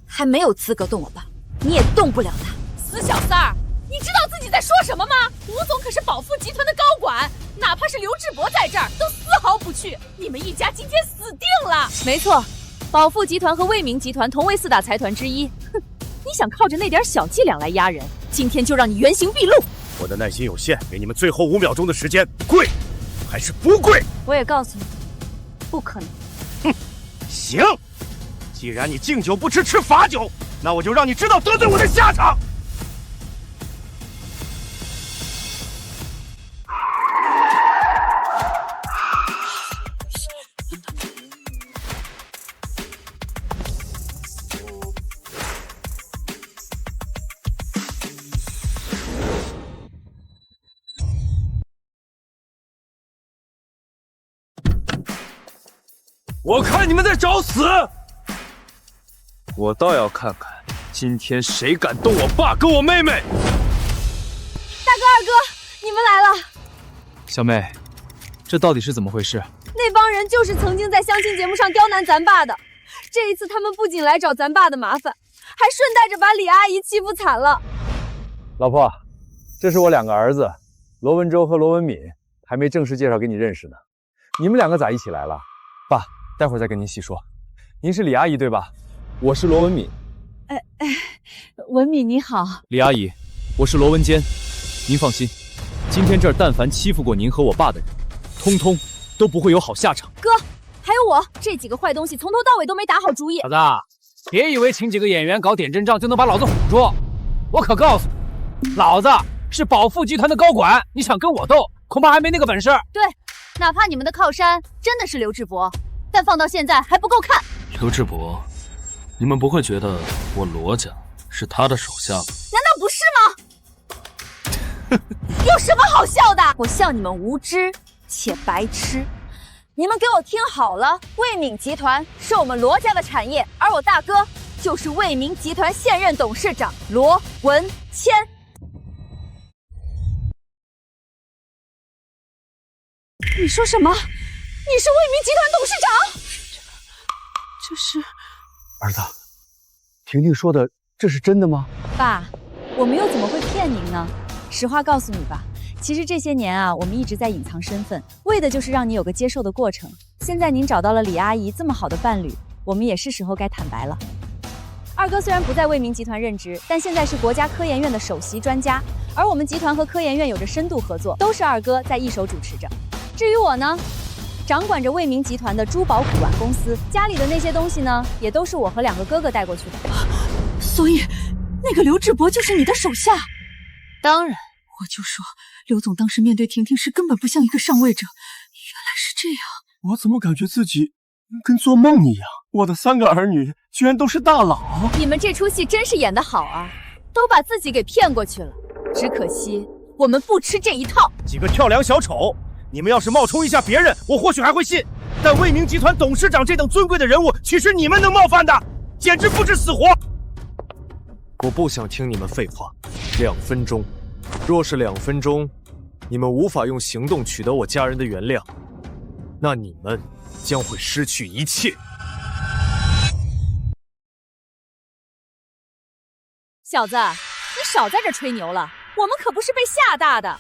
还没有资格动我爸，你也动不了他。死小三儿，你知道自己在说什么吗？吴总可是保富集团的高管，哪怕是刘志博在这儿，都丝毫不去。你们一家今天死定了！没错，保富集团和魏明集团同为4大财团之一。哼，你想靠着那点小伎俩来压人，今天就让你原形毕露。我的耐心有限，给你们最后5秒钟的时间，跪还是不跪？我也告诉你，不可能。哼，行。既然你敬酒不吃吃罚酒，那我就让你知道得罪我的下场。我看你们在找死！我倒要看看，今天谁敢动我爸跟我妹妹！大哥、二哥，你们来了！小妹，这到底是怎么回事？那帮人就是曾经在相亲节目上刁难咱爸的。这一次，他们不仅来找咱爸的麻烦，还顺带着把李阿姨欺负惨了。老婆，这是我2个儿子，罗文周和罗文敏，还没正式介绍给你认识呢。你们2个咋一起来了？爸，待会儿再跟您细说。您是李阿姨对吧？我是罗文敏。文敏你好。李阿姨，我是罗文坚。您放心，今天这儿但凡欺负过您和我爸的人，通通都不会有好下场。哥，还有我，这几个坏东西从头到尾都没打好主意。小子，别以为请几个演员搞点阵仗就能把老子唬住。我可告诉你，老子是宝富集团的高管，你想跟我斗，恐怕还没那个本事。对，哪怕你们的靠山真的是刘志博，但放到现在还不够看。刘志博，你们不会觉得我罗家是他的手下吧？难道不是吗？有什么好笑的？我笑你们无知且白痴。你们给我听好了，卫敏集团是我们罗家的产业，而我大哥就是卫明集团现任董事长罗文谦。你说什么？你是卫明集团董事长？这是儿子，婷婷说的这是真的吗？爸，我们又怎么会骗您呢？实话告诉你吧，其实这些年啊，我们一直在隐藏身份，为的就是让你有个接受的过程。现在您找到了李阿姨这么好的伴侣，我们也是时候该坦白了。二哥虽然不在卫明集团任职，但现在是国家科研院的首席专家，而我们集团和科研院有着深度合作，都是二哥在一手主持着。至于我呢，掌管着卫明集团的珠宝古玩公司，家里的那些东西呢，也都是我和2个哥哥带过去的。所以，那个刘志博就是你的手下？当然，我就说刘总当时面对婷婷时根本不像一个上位者，原来是这样。我怎么感觉自己跟做梦一样？我的3个儿女居然都是大佬！你们这出戏真是演得好啊，都把自己给骗过去了。只可惜我们不吃这一套。几个跳梁小丑，你们要是冒充一下别人，我或许还会信。但卫明集团董事长这等尊贵的人物，岂是你们能冒犯的？简直不知死活！我不想听你们废话。2分钟，若是2分钟，你们无法用行动取得我家人的原谅，那你们将会失去一切。小子，你少在这吹牛了，我们可不是被吓大的。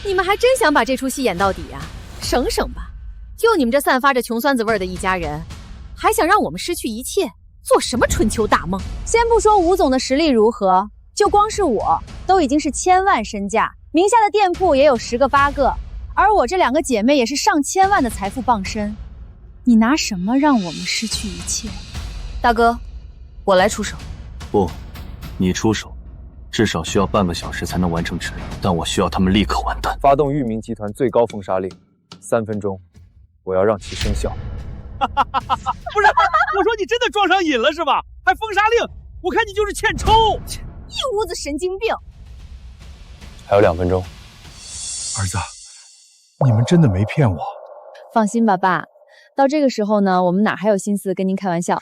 你们还真想把这出戏演到底啊？省省吧，就你们这散发着穷酸子味的一家人，还想让我们失去一切，做什么春秋大梦？先不说吴总的实力如何，就光是我都已经是1000万身价，名下的店铺也有10个8个，而我这2个姐妹也是上千万的财富傍身。你拿什么让我们失去一切？大哥，我来出手。不，你出手，至少需要半个小时才能完成指令，但我需要他们立刻完蛋。发动域名集团最高封杀令，3分钟，我要让其生效。不是，我说你真的撞上瘾了是吧？还封杀令，我看你就是欠抽。一屋子神经病。还有2分钟。儿子，你们真的没骗我？放心吧，爸，到这个时候呢，我们哪还有心思跟您开玩笑？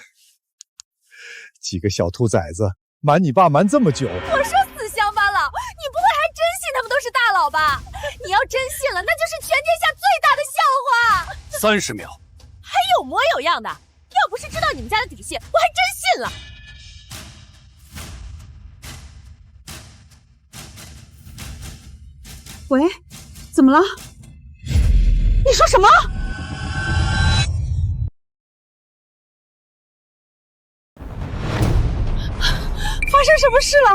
几个小兔崽子瞒你爸瞒这么久，我说死乡巴佬，你不会还真信他们都是大佬吧？你要真信了，那就是全天下最大的笑话。 30秒，还有模有样的，要不是知道你们家的底细，我还真信了。喂，怎么了？你说什么？发生什么事了？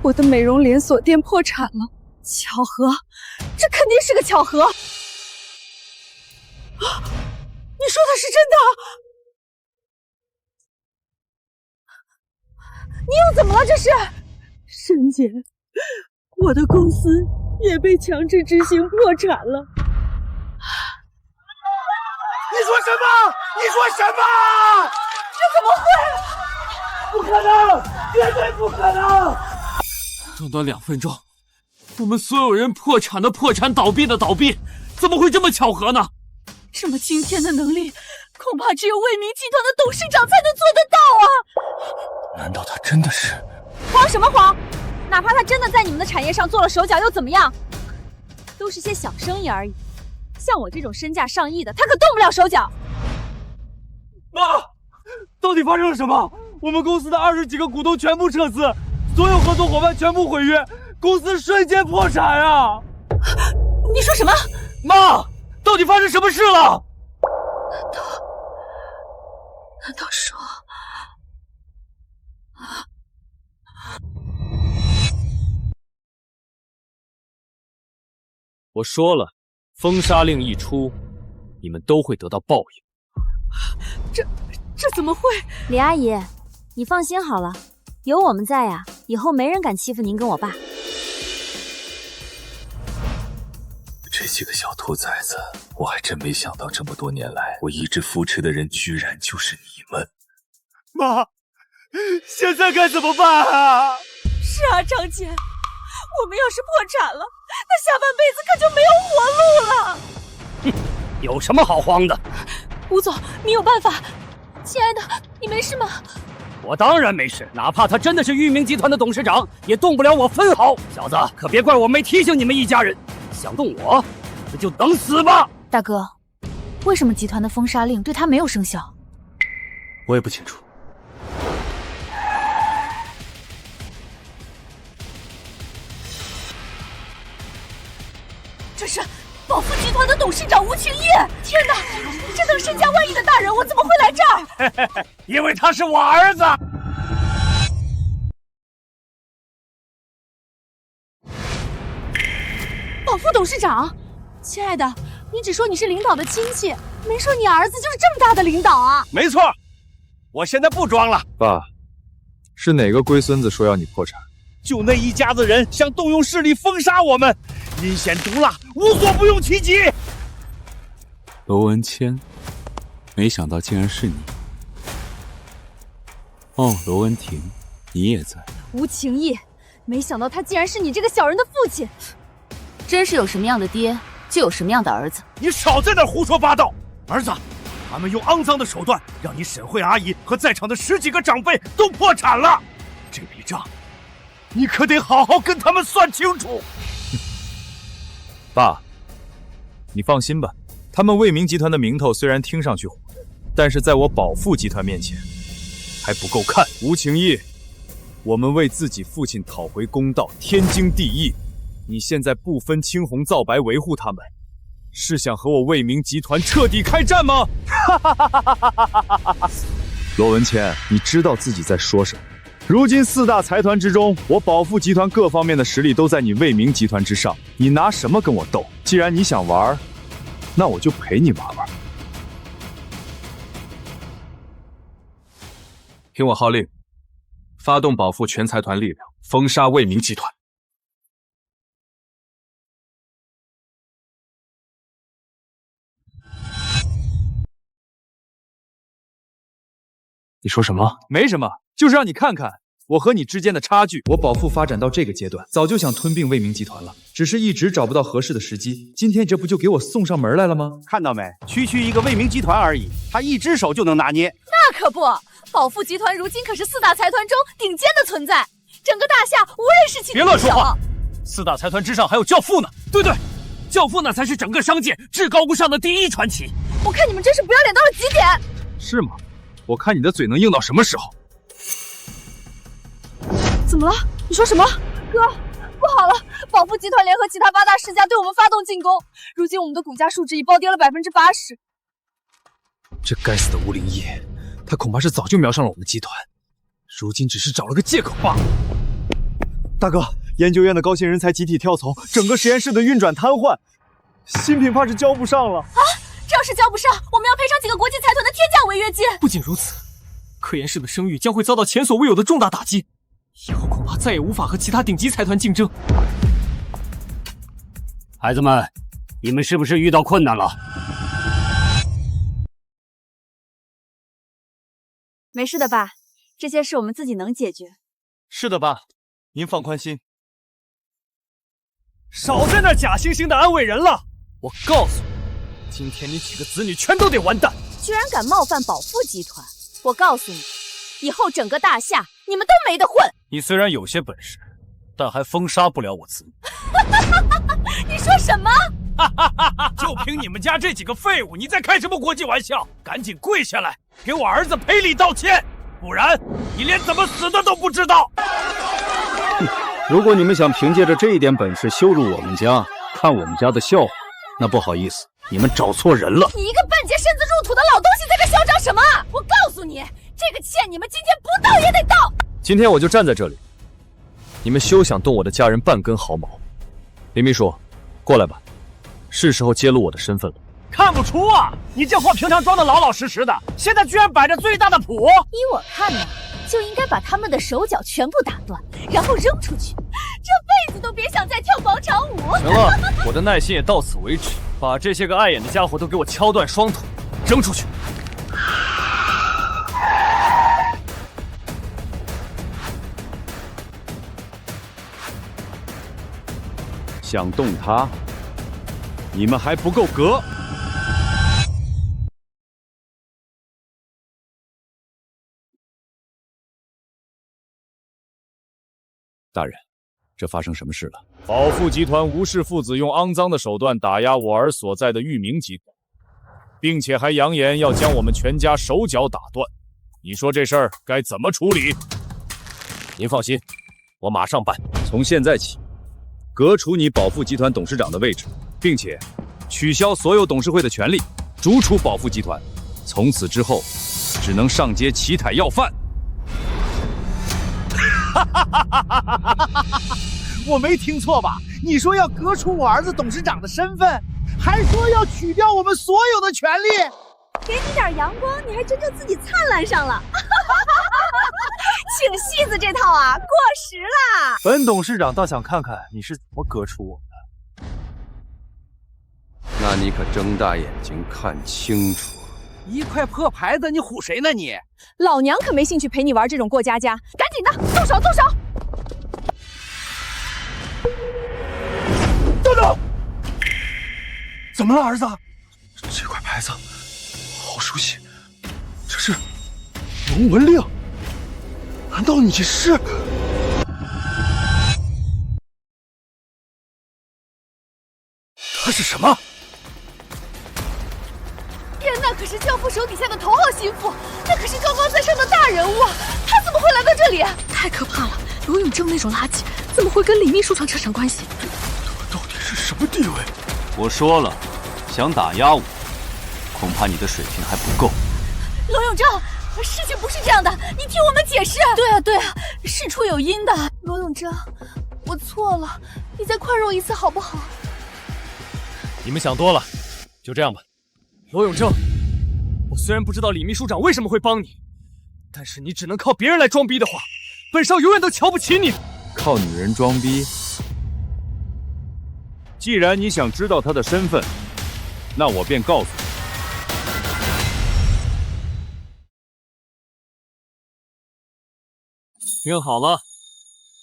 我的美容连锁店破产了，巧合？这肯定是个巧合。啊，你说的是真的？你又怎么了？这是？沈姐，我的公司也被强制执行破产了。你说什么？你说什么？这怎么会？不可能，绝对不可能！短短2分钟，我们所有人破产的破产，倒闭的倒闭，怎么会这么巧合呢？这么惊天的能力，恐怕只有卫明集团的董事长才能做得到啊！难道他真的是？慌什么慌？哪怕他真的在你们的产业上做了手脚，又怎么样？都是些小生意而已。像我这种身价上亿的，他可动不了手脚。妈，到底发生了什么？我们公司的20几个股东全部撤资，所有合作伙伴全部毁约，公司瞬间破产啊！你说什么？妈，到底发生什么事了？难道说……我说了，封杀令一出，你们都会得到报应。这怎么会？李阿姨，你放心好了，有我们在呀，以后没人敢欺负您跟我爸。这几个小兔崽子，我还真没想到，这么多年来，我一直扶持的人居然就是你们。妈，现在该怎么办啊？是啊，张姐，我们要是破产了，那下半辈子可就没有活路了。哼，有什么好慌的？吴总，你有办法？亲爱的，你没事吗？我当然没事，哪怕他真的是裕民集团的董事长，也动不了我分毫。小子，可别怪我没提醒你们一家人，想动我，那就等死吧！大哥，为什么集团的封杀令对他没有生效？我也不清楚。这是宝富集团的董事长吴情义！天哪，这等身家万亿的大人，我怎么会来这儿？因为他是我儿子。宝富董事长，亲爱的，你只说你是领导的亲戚，没说你儿子就是这么大的领导啊！没错，我现在不装了。爸，是哪个龟孙子说要你破产？就那一家子人想动用势力封杀我们，阴险毒辣，无所不用其极。罗文谦，没想到竟然是你。哦，罗文婷，你也在。吴情义，没想到他竟然是你这个小人的父亲。真是有什么样的爹，就有什么样的儿子。你少在那胡说八道！儿子，他们用肮脏的手段让你沈慧阿姨和在场的10几个长辈都破产了，这笔账你可得好好跟他们算清楚。爸，你放心吧，他们卫明集团的名头虽然听上去火，但是在我宝富集团面前还不够看。吴情义，我们为自己父亲讨回公道，天经地义。你现在不分青红皂白维护他们，是想和我卫明集团彻底开战吗？罗文谦，你知道自己在说什么？如今4大财团之中，我宝富集团各方面的实力都在你卫明集团之上，你拿什么跟我斗？既然你想玩，那我就陪你玩玩。听我号令，发动保富全财团力量，封杀卫明集团。你说什么？没什么，就是让你看看我和你之间的差距。我保富发展到这个阶段，早就想吞并卫明集团了，只是一直找不到合适的时机。今天这不就给我送上门来了吗？看到没，区区一个卫明集团而已，他一只手就能拿捏。那可不，宝富集团如今可是4大财团中顶尖的存在，整个大夏无人是其别乱说话！4大财团之上还有教父呢。对，教父那才是整个商界至高无上的第一传奇。我看你们真是不要脸到了极点。是吗？我看你的嘴能硬到什么时候？怎么了？你说什么？哥，不好了！宝富集团联合其他8大世家对我们发动进攻，如今我们的股价数值已暴跌了80%。这该死的吴灵义，他恐怕是早就瞄上了我们集团，如今只是找了个借口罢了。大哥，研究院的高薪人才集体跳槽，整个实验室的运转瘫痪，新品怕是交不上了。啊！这要是交不上，我们要赔偿几个国际财团的天价违约金。不仅如此，科研室的声誉将会遭到前所未有的重大打击，以后恐怕再也无法和其他顶级财团竞争。孩子们，你们是不是遇到困难了？没事的，爸，这些事我们自己能解决。是的，爸，您放宽心。少在那假惺惺的安慰人了！我告诉你。今天你几个子女全都得完蛋！居然敢冒犯宝富集团，我告诉你，以后整个大夏你们都没得混！你虽然有些本事，但还封杀不了我子女。你说什么？就凭你们家这几个废物，你在开什么国际玩笑？赶紧跪下来，给我儿子赔礼道歉，不然你连怎么死的都不知道！如果你们想凭借着这一点本事羞辱我们家，看我们家的笑话，那不好意思。你们找错人了！你一个半截身子入土的老东西在这嚣张什么？我告诉你，这个欠你们今天不到也得到。今天我就站在这里，你们休想动我的家人半根毫毛。林秘书，过来吧，是时候揭露我的身份了。看不出啊，你这货平常装的老老实实的，现在居然摆着最大的谱。依我看呢，就应该把他们的手脚全部打断，然后扔出去，这辈子都别想再跳广场舞。行了，我的耐心也到此为止，把这些个碍眼的家伙都给我敲断双腿，扔出去。想动他，你们还不够格。大人，这发生什么事了？宝富集团吴氏父子用肮脏的手段打压我儿所在的裕明集团，并且还扬言要将我们全家手脚打断。你说这事儿该怎么处理？您放心，我马上办。从现在起，革除你宝富集团董事长的位置，并且取消所有董事会的权利，逐出宝富集团。从此之后，只能上街乞讨要饭。我没听错吧？你说要革除我儿子董事长的身份，还说要取掉我们所有的权利。给你点阳光，你还真就自己灿烂上了。请戏子这套啊，过时啦。本董事长倒想看看你是怎么革除我的。那你可睁大眼睛看清楚。一块破牌子，你唬谁呢你？老娘可没兴趣陪你玩这种过家家，赶紧的，动手动手！等等，怎么了，儿子？这块牌子好熟悉，这是龙纹令。难道你是？他是什么？天，那可是教父手底下的头号心腹，那可是高高在上的大人物啊！他怎么会来到这里？太可怕了！罗永正那种垃圾，怎么会跟李秘书长扯上关系？到底是什么地位？我说了，想打压我，恐怕你的水平还不够。罗永正，事情不是这样的，你听我们解释。对啊，事出有因的。罗永正，我错了，你再宽容一次好不好？你们想多了，就这样吧。罗永正，我虽然不知道李秘书长为什么会帮你，但是你只能靠别人来装逼的话，本少永远都瞧不起你。靠女人装逼？既然你想知道他的身份，那我便告诉你。听好了，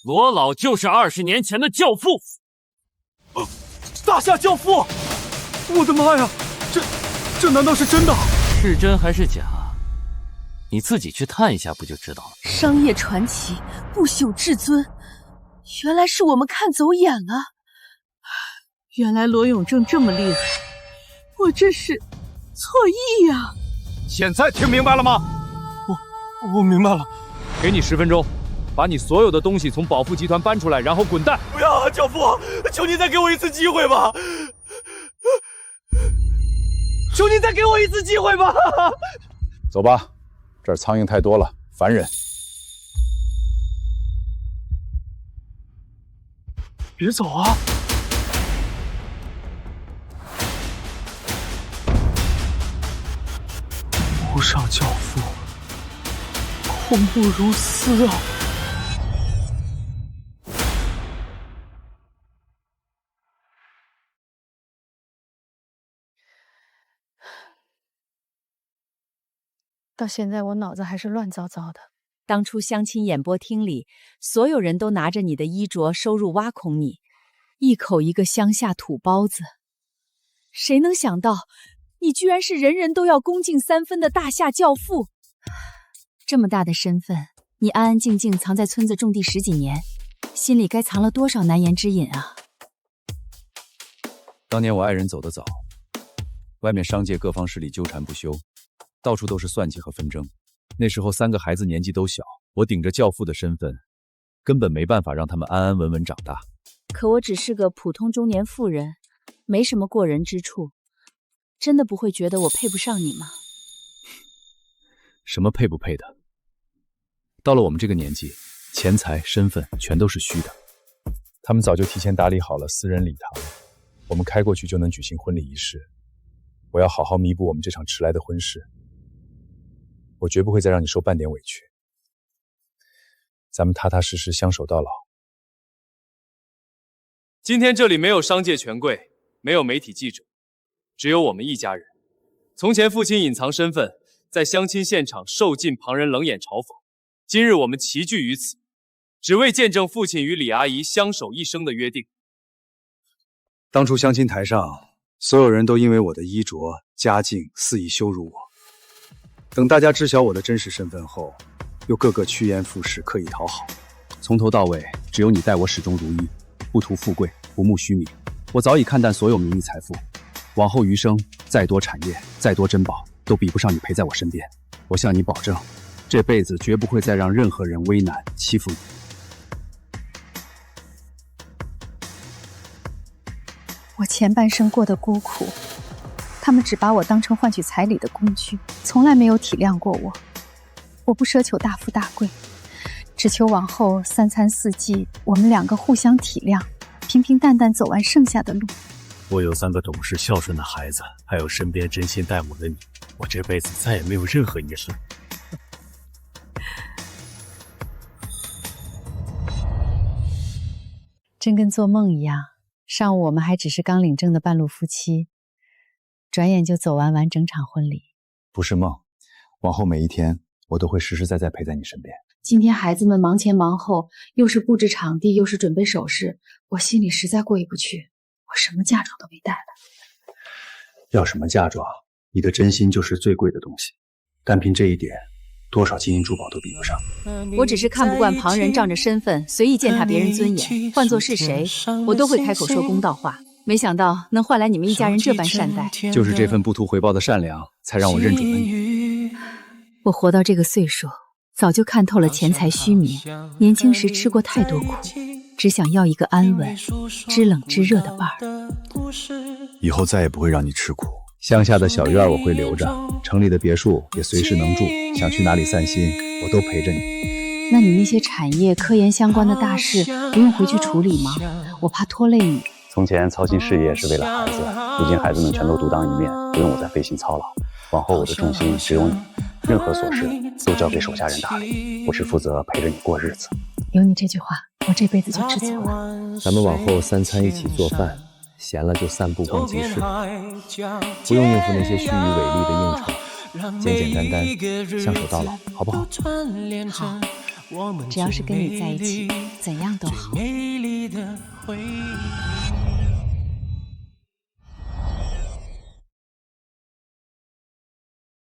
罗老就是20年前的教父。大夏教父！我的妈呀，这难道是真的？是真还是假？你自己去探一下不就知道了。商业传奇，不朽至尊，原来是我们看走眼了。原来罗永正这么厉害，我真是错意呀！现在听明白了吗？我明白了。给你10分钟，把你所有的东西从宝富集团搬出来，然后滚蛋！不要啊，教父，求您再给我一次机会吧！求您再给我一次机会吧！走吧，这儿苍蝇太多了，烦人。别走啊！无上教父，恐怖如斯啊！到现在我脑子还是乱糟糟的。当初相亲演播厅里，所有人都拿着你的衣着收入挖孔你，一口一个乡下土包子。谁能想到，你居然是人人都要恭敬3分的大夏教父。这么大的身份，你安安静静藏在村子种地10几年，心里该藏了多少难言之隐啊！当年我爱人走得早，外面商界各方势力纠缠不休，到处都是算计和纷争。那时候3个孩子年纪都小，我顶着教父的身份，根本没办法让他们安安稳稳长大。可我只是个普通中年妇人，没什么过人之处，真的不会觉得我配不上你吗？什么配不配的？到了我们这个年纪，钱财、身份全都是虚的。他们早就提前打理好了私人礼堂，我们开过去就能举行婚礼仪式。我要好好弥补我们这场迟来的婚事。我绝不会再让你受半点委屈。咱们踏踏实实相守到老。今天这里没有商界权贵，没有媒体记者，只有我们一家人。从前父亲隐藏身份，在相亲现场受尽旁人冷眼嘲讽。今日我们齐聚于此，只为见证父亲与李阿姨相守一生的约定。当初相亲台上，所有人都因为我的衣着、家境肆意羞辱我。等大家知晓我的真实身份后，又个个趋炎附势，刻意讨好。从头到尾，只有你待我始终如一，不图富贵，不慕虚名。我早已看淡所有名利财富，往后余生，再多产业，再多珍宝，都比不上你陪在我身边。我向你保证，这辈子绝不会再让任何人为难欺负你。我前半生过得孤苦，他们只把我当成换取彩礼的工具，从来没有体谅过我。我不奢求大富大贵，只求往后3餐4季，我们2个互相体谅，平平淡淡走完剩下的路。我有3个懂事孝顺的孩子，还有身边真心待我的你，我这辈子再也没有任何遗憾。真跟做梦一样，上午我们还只是刚领证的半路夫妻，转眼就走完完整场婚礼。不是梦，往后每一天，我都会实实在在陪在你身边。今天孩子们忙前忙后，又是布置场地，又是准备首饰，我心里实在过意不去。我什么嫁妆都没带来。要什么嫁妆？你的真心就是最贵的东西，单凭这一点，多少金银珠宝都比不上。我只是看不惯旁人仗着身份随意践踏别人尊严，换作是谁，我都会开口说公道话。没想到能换来你们一家人这般善待，就是这份不图回报的善良，才让我认准了你。我活到这个岁数，早就看透了钱财虚名，年轻时吃过太多苦，只想要一个安稳、知冷知热的伴儿。以后再也不会让你吃苦。乡下的小院我会留着，城里的别墅也随时能住，想去哪里散心，我都陪着你。那你那些产业、科研相关的大事，不用回去处理吗？我怕拖累你。从前操心事业是为了孩子，如今孩子们全都独当一面，不用我再费心操劳。往后我的重心只有你，任何琐事都交给手下人打理，我只负责陪着你过日子。有你这句话，我这辈子就知足了。咱们往后3餐一起做饭，闲了就散步逛集市，不用应付那些虚与委蛇的应酬，简简单单，相守到老，好不好？好，只要是跟你在一起，怎样都好。